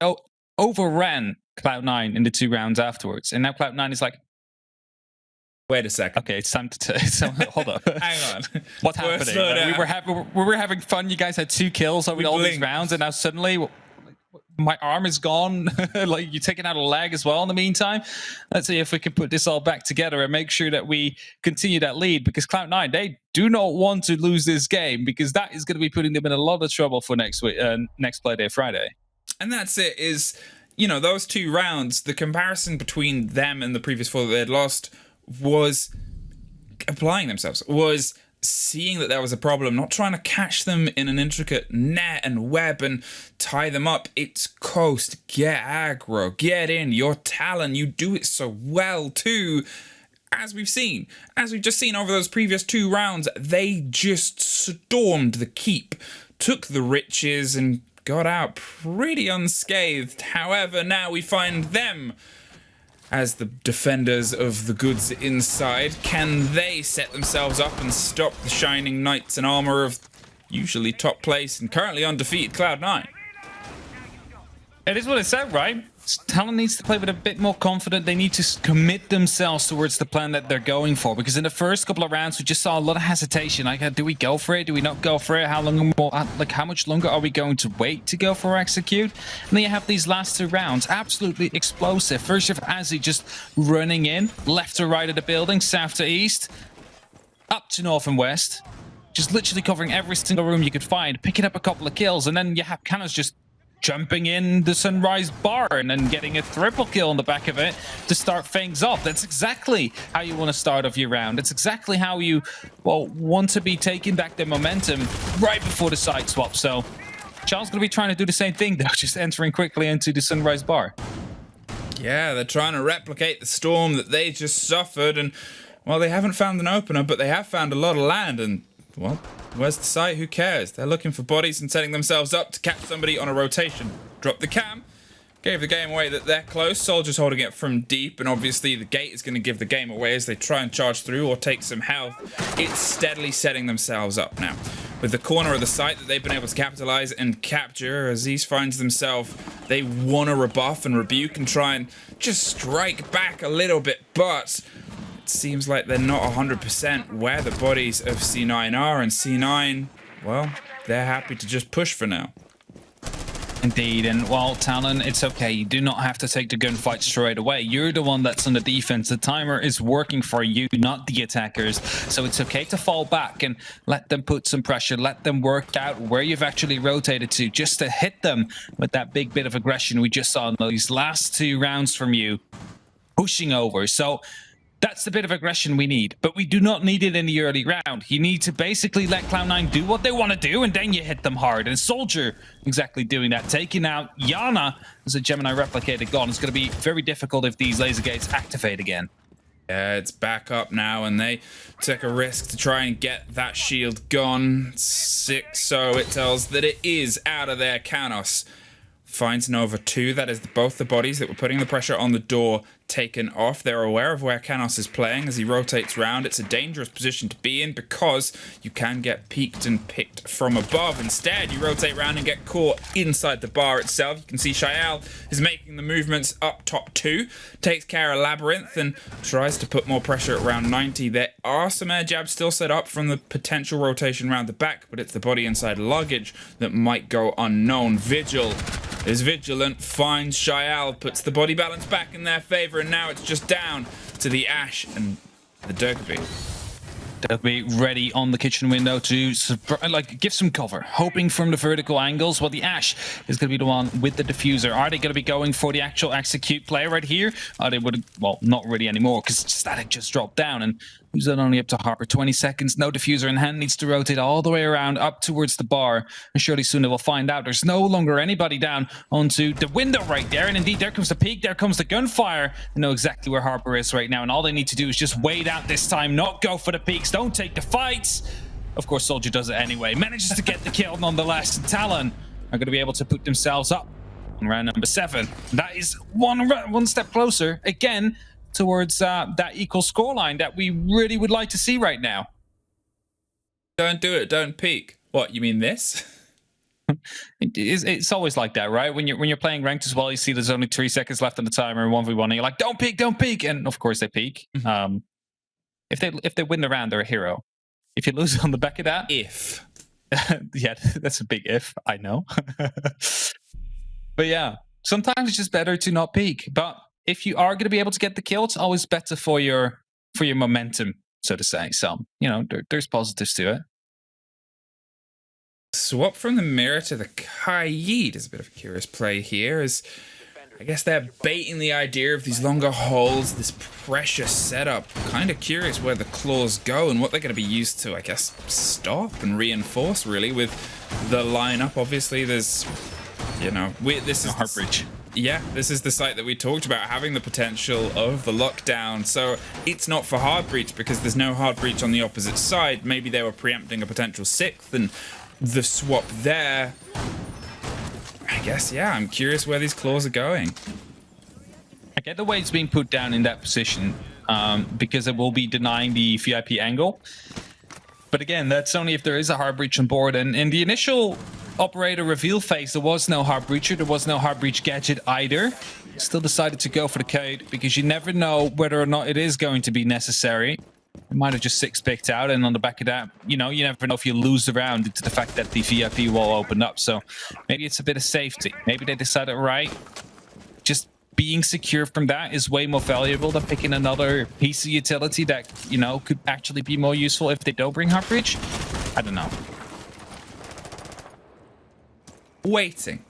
overran Cloud9 in the 2 rounds afterwards. And now Cloud9 is like, wait a second. okay, it's time to hold up. Hang on. What's happening? We were having fun. You guys had 2 kills over all these rounds, and now suddenly my arm is gone. Like, you're taking out a leg as well in the meantime. Let's see if we can put this all back together and make sure that we continue that lead, because Cloud9, they do not want to lose this game, because that is going to be putting them in a lot of trouble for next week, next Playday Friday. And that's it, is, you know, those 2 rounds, the comparison between them and the previous 4 that they had lost was applying themselves, was seeing that there was a problem, not trying to catch them in an intricate net and web and tie them up. It's coast, get aggro, get in, your Talon, you do it so well too. As we've just seen over those previous 2 rounds, they just stormed the keep, took the riches and got out pretty unscathed. However, now we find them as the defenders of the goods inside. Can they set themselves up and stop the shining knights in armor of usually top place and currently undefeated Cloud9? It is what it said, right? Talon needs to play with a bit more confidence. They need to commit themselves towards the plan that they're going for, because in the first couple of rounds we just saw a lot of hesitation. Like, do we go for it? Do we not go for it? How long more? Like, how much longer are we going to wait to go for execute? And then you have these last 2 rounds, absolutely explosive. First you have Azzy just running in, left to right of the building, south to east, up to north and west, just literally covering every single room you could find, picking up a couple of kills, and then you have Canis just jumping in the Sunrise Bar and then getting a triple kill on the back of it to start things off. That's exactly how you want to start off your round. It's exactly how you, well, want to be taking back the momentum right before the side swap. So Charles going to be trying to do the same thing, though, just entering quickly into the Sunrise Bar. Yeah, they're trying to replicate the storm that they just suffered, and, well, they haven't found an opener, but they have found a lot of land, and, well, where's the site? Who cares? They're looking for bodies and setting themselves up to catch somebody on a rotation. Drop the cam. Gave the game away that they're close. Soldiers holding it from deep, and obviously the gate is going to give the game away as they try and charge through or take some health. It's steadily setting themselves up now. With the corner of the site that they've been able to capitalize and capture, Aziz finds themselves, they want to rebuff and rebuke and try and just strike back a little bit, but seems like they're not 100% where the bodies of C9 are, and C9, well, they're happy to just push for now. Indeed, and while Talon, it's okay. You do not have to take the gunfight straight away. You're the one that's on the defense. The timer is working for you, not the attackers. So it's okay to fall back and let them put some pressure. Let them work out where you've actually rotated to, just to hit them with that big bit of aggression we just saw in these last 2 rounds from you, pushing over. So that's the bit of aggression we need, but we do not need it in the early round. You need to basically let Cloud9 do what they want to do, and then you hit them hard. And Soldier exactly doing that, taking out Yana as a Gemini replicator gone. It's going to be very difficult if these laser gates activate again. Yeah, it's back up now, and they took a risk to try and get that shield gone. 6, so it tells that it is out of there. Canos finds Nova 2. That is both the bodies that were putting the pressure on the door. taken off. They're aware of where Canos is playing as he rotates round. It's a dangerous position to be in because you can get peeked and picked from above. Instead, you rotate round and get caught inside the bar itself. You can see Shael is making the movements up top 2, takes care of Labyrinth and tries to put more pressure at round 90. There are some air jabs still set up from the potential rotation round the back, but it's the body inside luggage that might go unknown. Vigil is vigilant, finds Shael, puts the body balance back in their favor, and now it's just down to the Ash and the Derby. They'll be ready on the kitchen window to give some cover, hoping from the vertical angles. Well, the Ash is going to be the one with the diffuser. Are they going to be going for the actual execute play right here? They would, well, not really anymore because Static just dropped down and who's that only up to Harper? 20 seconds, no diffuser in hand, needs to rotate all the way around up towards the bar. And surely soon they will find out there's no longer anybody down onto the window right there. And indeed, there comes the peak, there comes the gunfire. They know exactly where Harper is right now. And all they need to do is just wait out this time, not go for the peaks, don't take the fights. Of course, Soldier does it anyway. Manages to get the kill nonetheless. And Talon are going to be able to put themselves up in round number 7. That is one step closer again towards that equal scoreline that we really would like to see right now. Don't do it, don't peek. What, you mean this? It's always like that, right? When you're playing ranked as well, you see there's only 3 seconds left on the timer in 1v1 and you're like, don't peek, and of course they peek. If they win the round, they're a hero. If you lose on the back of that, yeah, that's a big if, I know. But yeah, sometimes it's just better to not peek. But if you are going to be able to get the kill, it's always better for your momentum, so to say. So, you know, there's positives to it. Swap from the mirror to the Kaid is a bit of a curious play here, as I guess they're baiting the idea of these longer holds, this pressure setup. Kind of curious where the claws go and what they're going to be used to, I guess, stop and reinforce, really, with the lineup. Obviously, there's, you know, this is Heart Breach. Yeah, this is the site that we talked about having the potential of the lockdown. So it's not for hard breach because there's no hard breach on the opposite side. Maybe they were preempting a potential 6th and the swap there. I guess, yeah, I'm curious where these claws are going. I get the way it's being put down in that position because it will be denying the VIP angle. But again, that's only if there is a hard breach on board. And in the initial operator reveal phase, there was no hard breacher, there was no hard breach gadget either. Still decided to go for the code because you never know whether or not it is going to be necessary. It might have just 6-picked out, and on the back of that, you know, you never know if you lose the round due to the fact that the VIP wall opened up. So maybe it's a bit of safety. Maybe they decided, right, just being secure from that is way more valuable than picking another piece of utility that, you know, could actually be more useful if they don't bring hard breach. I don't know. Waiting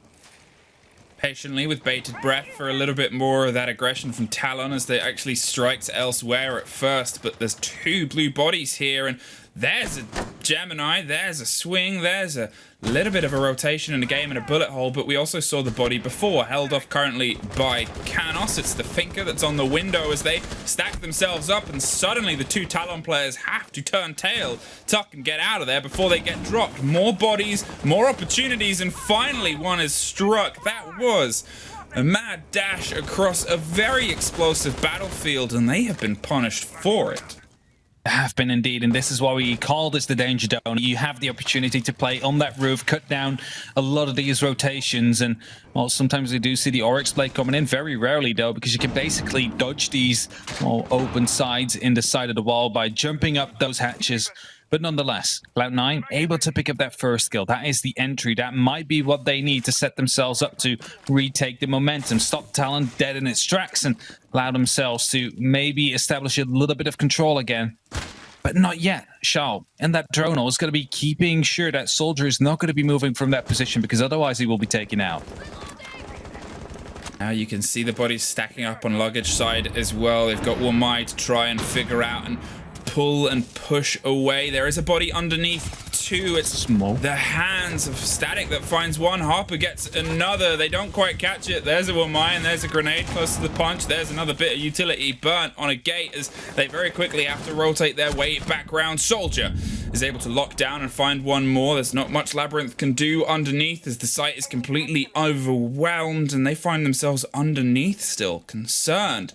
patiently with bated breath for a little bit more of that aggression from Talon as they actually strikes elsewhere at first. But there's 2 blue bodies here, and there's a Gemini, there's a swing, there's a little bit of a rotation in the game and a bullet hole. But we also saw the body before, held off currently by Canos. It's the Finker that's on the window as they stack themselves up, and suddenly the 2 Talon players have to turn tail, tuck and get out of there before they get dropped. More bodies, more opportunities, and finally one is struck. That was a mad dash across a very explosive battlefield, and they have been punished for it. Have been indeed, and this is why we call this the danger zone. You have the opportunity to play on that roof, cut down a lot of these rotations, and well, sometimes we do see the Oryx blade coming in, very rarely though, because you can basically dodge these open sides in the side of the wall by jumping up those hatches. But nonetheless, Cloud9 able to pick up that first kill. That is the entry. That might be what they need to set themselves up to retake the momentum, stop Talon dead in its tracks, and allow themselves to maybe establish a little bit of control again. But not yet. Shao and that Dronal is going to be keeping sure that Soldier is not going to be moving from that position, because otherwise he will be taken out. Now you can see the bodies stacking up on luggage side as well. They've got Wamai to try and figure out and pull and push away. There is a body underneath too. It's small. The hands of Static that finds one. Harper gets another. They don't quite catch it. There's a Wamai and there's a grenade close to the punch. There's another bit of utility burnt on a gate as they very quickly have to rotate their way back round. Soldier is able to lock down and find one more. There's not much Labyrinth can do underneath as the site is completely overwhelmed, and they find themselves underneath still, concerned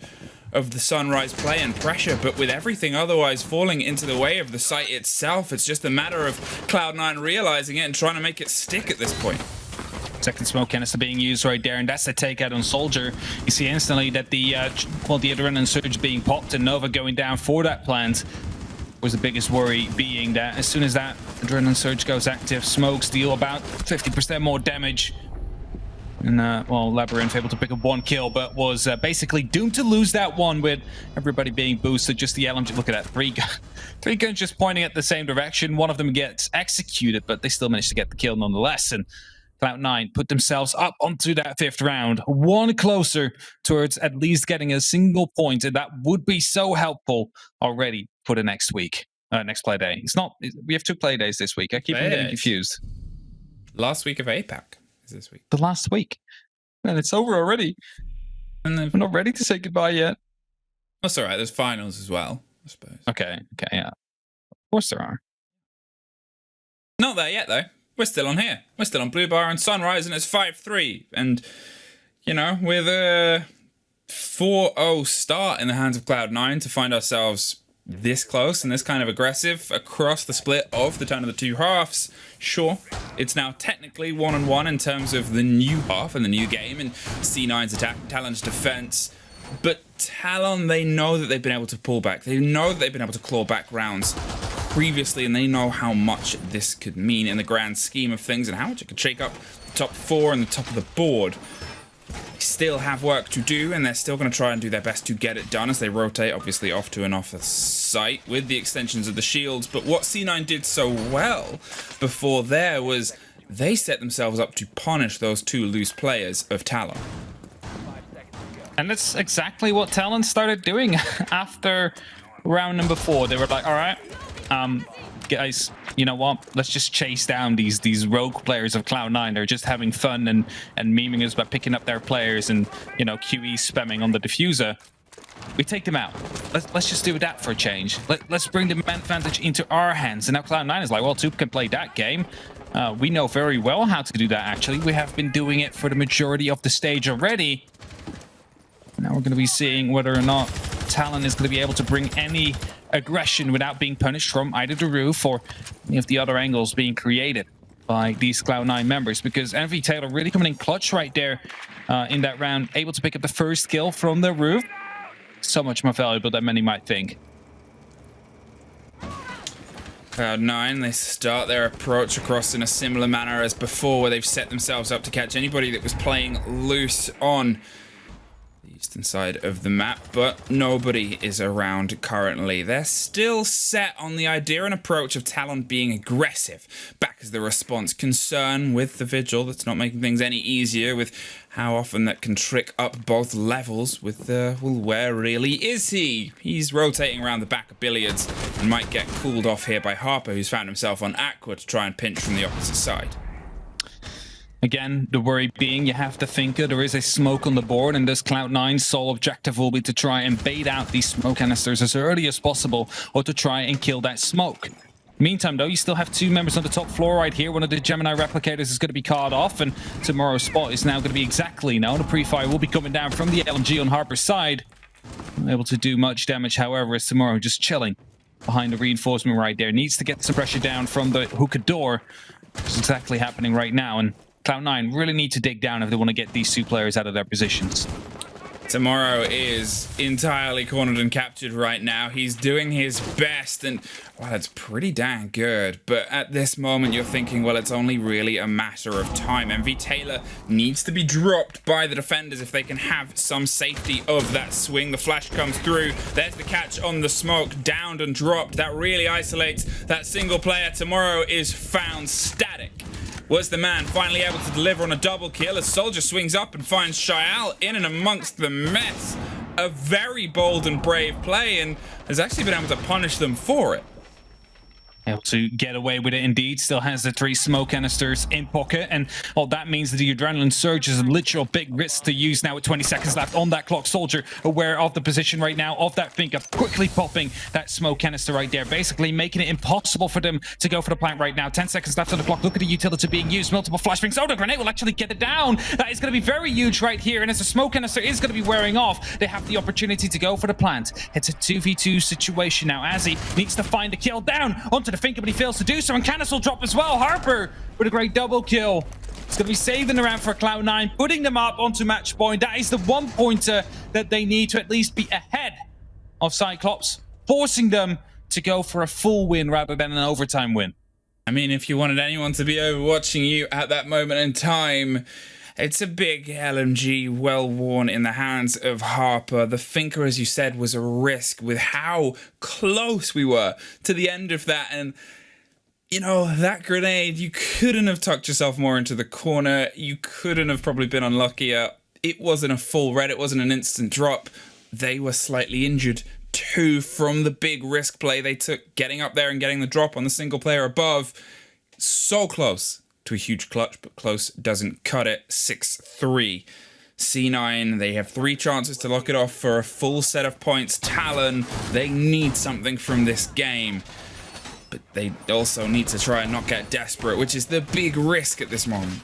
of the Sunrise play and pressure, but with everything otherwise falling into the way of the site itself, it's just a matter of Cloud9 realizing it and trying to make it stick at this point. Second smoke canister being used right there, and that's the takeout on Soldier. You see instantly that the adrenaline surge being popped and Nova going down for that plant. Was the biggest worry being that as soon as that adrenaline surge goes active, smokes deal about 50% more damage. And well, Labyrinth able to pick up 1 kill, but was basically doomed to lose that one with everybody being boosted. Just the LMG. Look at that, 3 guns just pointing at the same direction. One of them gets executed, but they still managed to get the kill nonetheless. And Cloud9 put themselves up onto that 5th round, one closer towards at least getting a single point, and that would be so helpful already for the next week, next play day. It's not. We have 2 play days this week. I keep getting confused. Last week of APAC is this week. The last week, and it's over already, and we're not ready to say goodbye yet. That's all right. There's finals as well, I suppose. Okay, yeah. Of course there are. Not there yet though. We're still on here. We're still on Blue Bar and Sunrise, and it's 5-3. And, you know, with a 4-0 start in the hands of Cloud9 to find ourselves this close and this kind of aggressive across the split of the turn of the 2 halves, sure, it's now technically 1-1 in terms of the new half and the new game and C9's attack, Talon's defense. But Talon, they know that they've been able to pull back. They know that they've been able to claw back rounds previously, and they know how much this could mean in the grand scheme of things and how much it could shake up the top 4 and the top of the board. They still have work to do, and they're still going to try and do their best to get it done as they rotate, obviously, off to and off the site with the extensions of the shields. But what C9 did so well before there was they set themselves up to punish those 2 loose players of Talon. And that's exactly what Talon started doing after round number 4. They were like, all right, guys, you know what? Let's just chase down these rogue players of Cloud9. They're just having fun and memeing us by picking up their players and, you know, QE spamming on the diffuser. We take them out. Let's just do that for a change. Let's bring the advantage into our hands. And now Cloud9 is like, well, Tube can play that game. We know very well how to do that, actually. We have been doing it for the majority of the stage already. Now we're going to be seeing whether or not Talon is going to be able to bring any aggression without being punished from either the roof or any of the other angles being created by these Cloud9 members, because Envy Taylor really coming in clutch right there in that round, able to pick up the first kill from the roof. So much more valuable than many might think. Cloud9, they start their approach across in a similar manner as before, where they've set themselves up to catch anybody that was playing loose on the eastern side of the map, but nobody is around currently. They're still set on the idea and approach of Talon being aggressive. Back as the response, concern with the Vigil that's not making things any easier with how often that can trick up both levels with the, well, where really is he? He's rotating around the back of Billiards and might get cooled off here by Harper, who's found himself on Aqua to try and pinch from the opposite side. Again, the worry being you have to think there is a smoke on the board, and this Cloud9's sole objective will be to try and bait out these smoke canisters as early as possible, or to try and kill that smoke. Meantime, though, you still have 2 members on the top floor right here. One of the Gemini replicators is going to be caught off, and tomorrow's spot is now going to be exactly now. The pre-fire will be coming down from the LMG on Harper's side. Not able to do much damage, however, as tomorrow just chilling behind the reinforcement right there. Needs to get some pressure down from the hookah door, which is exactly happening right now. And Cloud9 really need to dig down if they want to get these 2 players out of their positions. Tomorrow is entirely cornered and captured right now. He's doing his best, and well, that's pretty dang good. But at this moment, you're thinking, well, it's only really a matter of time. MV Taylor needs to be dropped by the defenders if they can have some safety of that swing. The flash comes through. There's the catch on the smoke, downed and dropped. That really isolates that single player. Tomorrow is found static. Was the man finally able to deliver on a double kill as Soldier swings up and finds Shael in and amongst the mess. A very bold and brave play, and has actually been able to punish them for it. Able to get away with it indeed. Still has the 3 smoke canisters in pocket. And all that means that the adrenaline surge is a literal big risk to use now with 20 seconds left on that clock. Soldier aware of the position right now of that finger. Quickly popping that smoke canister right there. Basically making it impossible for them to go for the plant right now. 10 seconds left on the clock. Look at the utility being used. Multiple flashbangs. Oh, the grenade will actually get it down. That is going to be very huge right here. And as the smoke canister is going to be wearing off, they have the opportunity to go for the plant. It's a 2v2 situation now. Azzy needs to find a kill down onto the finger, but he fails to do so, and Canis will drop as well. Harper with a great double kill. It's going to be saving the round for Cloud9, putting them up onto match point. That is the 1 pointer that they need to at least be ahead of Cyclops, forcing them to go for a full win rather than an overtime win. I mean, if you wanted anyone to be overwatching you at that moment in time, it's a big LMG, well worn in the hands of Harper. The Finker, as you said, was a risk with how close we were to the end of that. And, you know, that grenade, you couldn't have tucked yourself more into the corner. You couldn't have probably been unluckier. It wasn't a full red. It wasn't an instant drop. They were slightly injured too from the big risk play they took, getting up there and getting the drop on the single player above. So close to a huge clutch, but close doesn't cut it. 6-3. C9, they have 3 chances to lock it off for a full set of points. Talon, they need something from this game, but they also need to try and not get desperate, which is the big risk at this moment.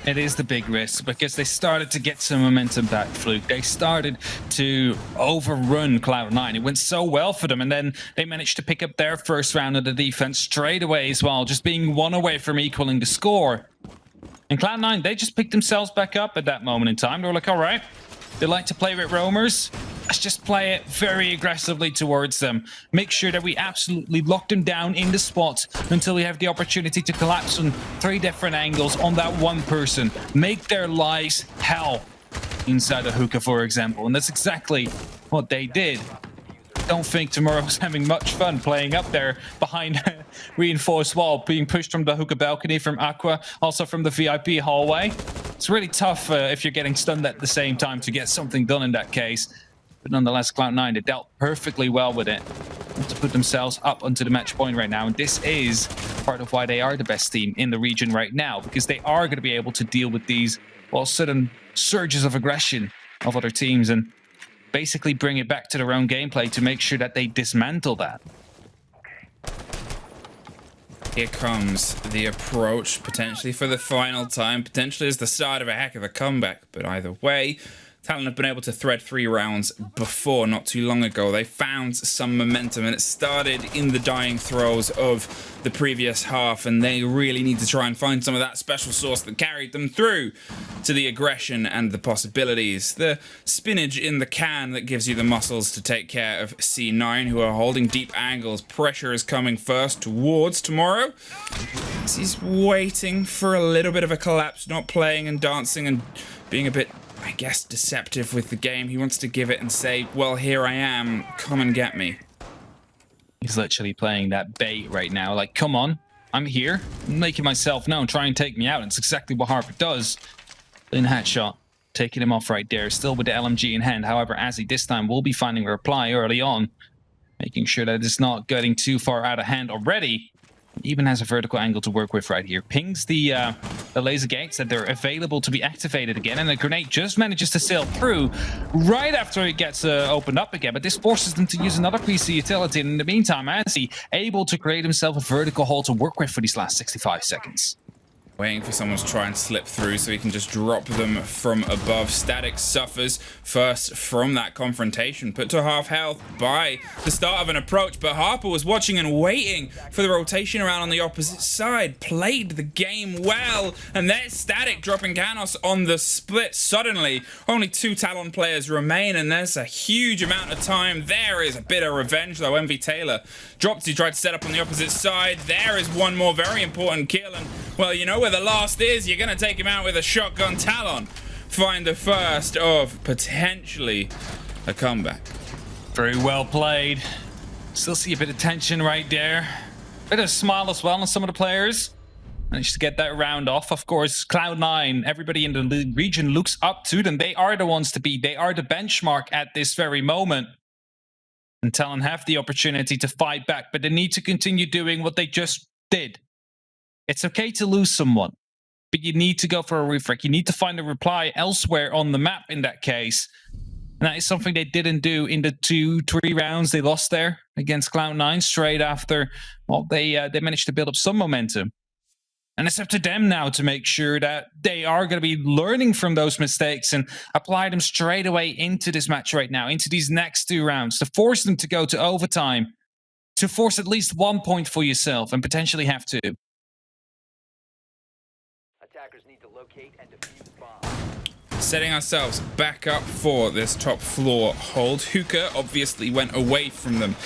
It is the big risk because they started to get some momentum back, Fluke. They started to overrun Cloud9. It went so well for them, and then they managed to pick up their first round of the defense straight away as well, just being 1 away from equaling the score. And Cloud9, they just picked themselves back up at that moment in time. They were like, all right, they like to play with roamers. Let's just play it very aggressively towards them. Make sure that we absolutely lock them down in the spot until we have the opportunity to collapse on 3 different angles on that one person. Make their lives hell inside a hookah, for example. And that's exactly what they did. Don't think Tomorrow's having much fun playing up there behind a reinforced wall, being pushed from the hookah balcony, from Aqua, also from the VIP hallway. It's really tough if you're getting stunned at the same time to get something done in that case. But nonetheless, Cloud9, they dealt perfectly well with it to put themselves up onto the match point right now. And this is part of why they are the best team in the region right now, because they are going to be able to deal with these, well, sudden surges of aggression of other teams and basically bring it back to their own gameplay to make sure that they dismantle that. Here comes the approach, potentially for the final time, potentially as the start of a heck of a comeback, but either way, Talon have been able to thread 3 rounds before, not too long ago. They found some momentum, and it started in the dying throes of the previous half, and they really need to try and find some of that special sauce that carried them through to the aggression and the possibilities. The spinach in the can that gives you the muscles to take care of C9, who are holding deep angles. Pressure is coming first towards Tomorrow. He's waiting for a little bit of a collapse, not playing and dancing and being a bit, I guess, deceptive with the game. He wants to give it and say, well, here I am, come and get me. He's literally playing that bait right now. Like, come on, I'm here. I'm making myself known. Try and take me out. And it's exactly what Harper does. In headshot, taking him off right there. Still with the LMG in hand. However, Azzy this time will be finding a reply early on, making sure that it's not getting too far out of hand already. Even has a vertical angle to work with right here. Pings the laser gates that they're available to be activated again, and the grenade just manages to sail through right after it gets opened up again. But this forces them to use another PC utility, and in the meantime, Azzy able to create himself a vertical hole to work with for these last 65 seconds. Waiting for someone to try and slip through so he can just drop them from above. Static suffers first from that confrontation, put to half health by the start of an approach, but Harper was watching and waiting for the rotation around on the opposite side. Played the game well, and there's Static dropping Canos on the split suddenly. Only 2 Talon players remain, and there's a huge amount of time. There is a bit of revenge, though. MV Taylor dropped, he tried to set up on the opposite side. There is one more very important kill, and, well, you know where the last is, you're going to take him out with a shotgun. Talon find the first of potentially a comeback. Very well played. Still see a bit of tension right there. Bit of smile as well on some of the players. Managed to get that round off. Of course, Cloud9, everybody in the region looks up to them. They are the ones to beat. They are the benchmark at this very moment. And Talon have the opportunity to fight back, but they need to continue doing what they just did. It's okay to lose someone, but you need to go for a refrag. You need to find a reply elsewhere on the map in that case. And that is something they didn't do in the 2-3 rounds they lost there against Cloud9 straight after, well, they managed to build up some momentum. And it's up to them now to make sure that they are going to be learning from those mistakes and apply them straight away into this match right now, into these next 2 rounds, to force them to go to overtime, to force at least 1 point for yourself and potentially have 2. Attackers need to locate and defuse the bomb. Setting ourselves back up for this top floor hold. Hookah obviously went away from them,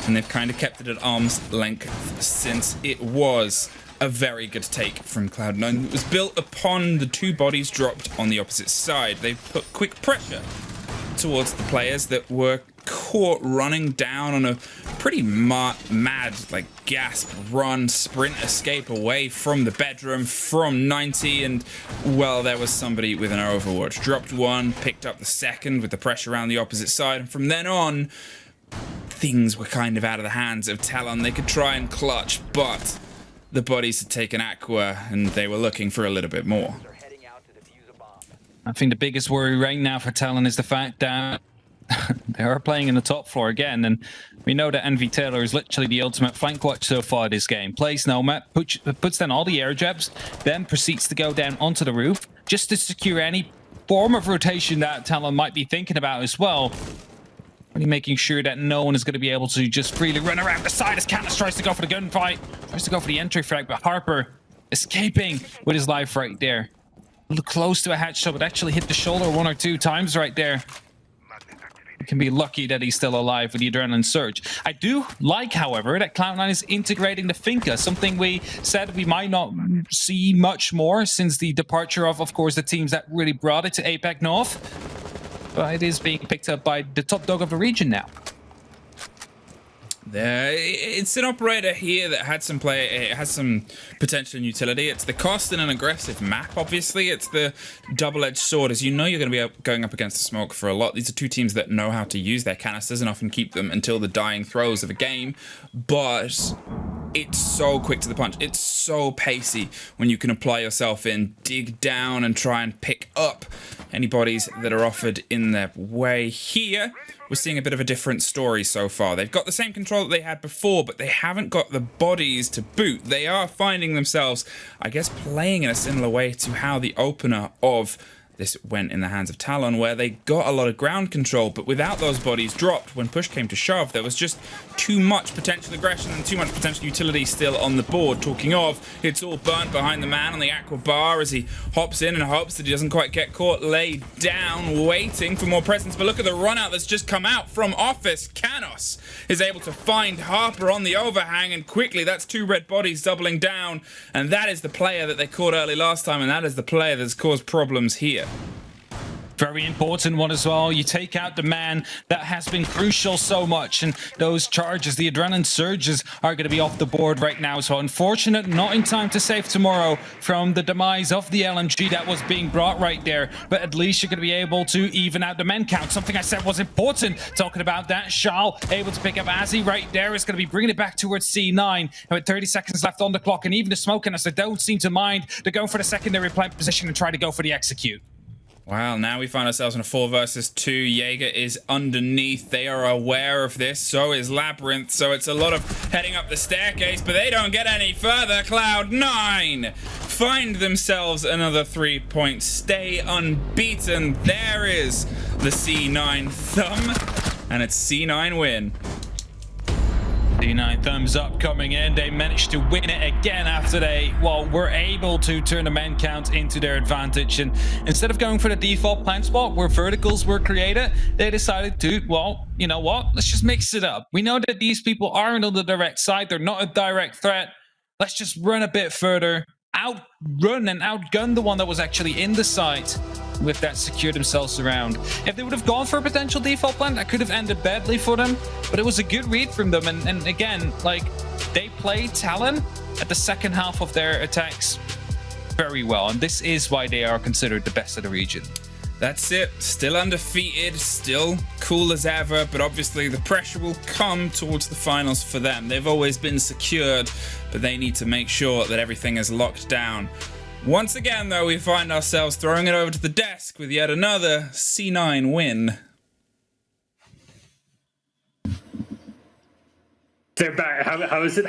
and they've kind of kept it at arm's length since it was a very good take from Cloud9. It was built upon the 2 bodies dropped on the opposite side. They put quick pressure towards the players that were caught running down on a pretty mad, like, gasp, run, sprint, escape away from the bedroom from 90, and, well, there was somebody with an overwatch. Dropped 1, picked up the 2nd with the pressure around the opposite side, and from then on, things were kind of out of the hands of Talon. They could try and clutch, but the bodies had taken Aqua, and they were looking for a little bit more. I think the biggest worry right now for Talon is the fact that they are playing in the top floor again, and we know that Untitled is literally the ultimate flank watch so far this game. Plays Nomad, puts down all the air jabs, then proceeds to go down onto the roof just to secure any form of rotation that Talon might be thinking about as well. Really making sure that no one is going to be able to just freely run around the side as Canis tries to go for the gunfight, tries to go for the entry frag, but Harper escaping with his life right there. A little close to a headshot, but actually hit the shoulder 1 or 2 times right there. You can be lucky that he's still alive with the adrenaline surge. I do like, however, that Cloud9 is integrating the Finka, something we said we might not see much more since the departure of course, the teams that really brought it to APAC North. But it is being picked up by the top dog of the region now. It's an operator here that had some it has some potential and utility. It's the cost in an aggressive map, obviously. It's the double-edged sword, as you know you're going to be going up against the smoke for a lot. These are 2 teams that know how to use their canisters and often keep them until the dying throes of a game. But it's so quick to the punch. It's so pacey when you can apply yourself in, dig down and try and pick up any bodies that are offered in their way. Here, we're seeing a bit of a different story so far. They've got the same control that they had before, but they haven't got the bodies to boot. They are finding themselves, I guess, playing in a similar way to how the opener of this went in the hands of Talon, where they got a lot of ground control, but without those bodies dropped, when push came to shove, there was just too much potential aggression and too much potential utility still on the board. Talking of, it's all burnt behind the man on the Aqua bar as he hops in and hopes that he doesn't quite get caught, laid down, waiting for more presence. But look at the run out that's just come out from Office. Canos is able to find Harper on the overhang, and quickly that's 2 red bodies doubling down, and that is the player that they caught early last time, and that is the player that's caused problems here. Very important one as well. You take out the man that has been crucial so much, and those charges, the adrenaline surges, are going to be off the board right now. So unfortunate, not in time to save tomorrow from the demise of the LMG that was being brought right there. But at least you're going to be able to even out the men count. Something I said was important. Talking about that, Shal able to pick up Azzy right there. Is going to be bringing it back towards C9. And with 30 seconds left on the clock, and even the smoke, and as they don't seem to mind, they're going for the secondary plant position and try to go for the execute. Wow, now we find ourselves in a 4 versus 2. Jaeger is underneath. They are aware of this. So is Labyrinth. So it's a lot of heading up the staircase, but they don't get any further. Cloud9 find themselves another 3 points. Stay unbeaten. There is the C9 thumb, and it's C9 win. C9 thumbs up coming in. They managed to win it again after they, well, were able to turn the man count into their advantage. And instead of going for the default plant spot where verticals were created, they decided to, well, you know what? Let's just mix it up. We know that these people aren't on the direct side. They're not a direct threat. Let's just run a bit further, outrun and outgun the one that was actually in the site. With that, secure themselves around. If they would have gone for a potential default plant, that could have ended badly for them, but it was a good read from them. And again, like, they played Talon at the second half of their attacks very well, and this is why they are considered the best of the region. That's it. Still undefeated, still cool as ever, but obviously the pressure will come towards the finals for them. They've always been secured, but they need to make sure that everything is locked down. Once again, though, we find ourselves throwing it over to the desk with yet another C9 win. They're back. How is it?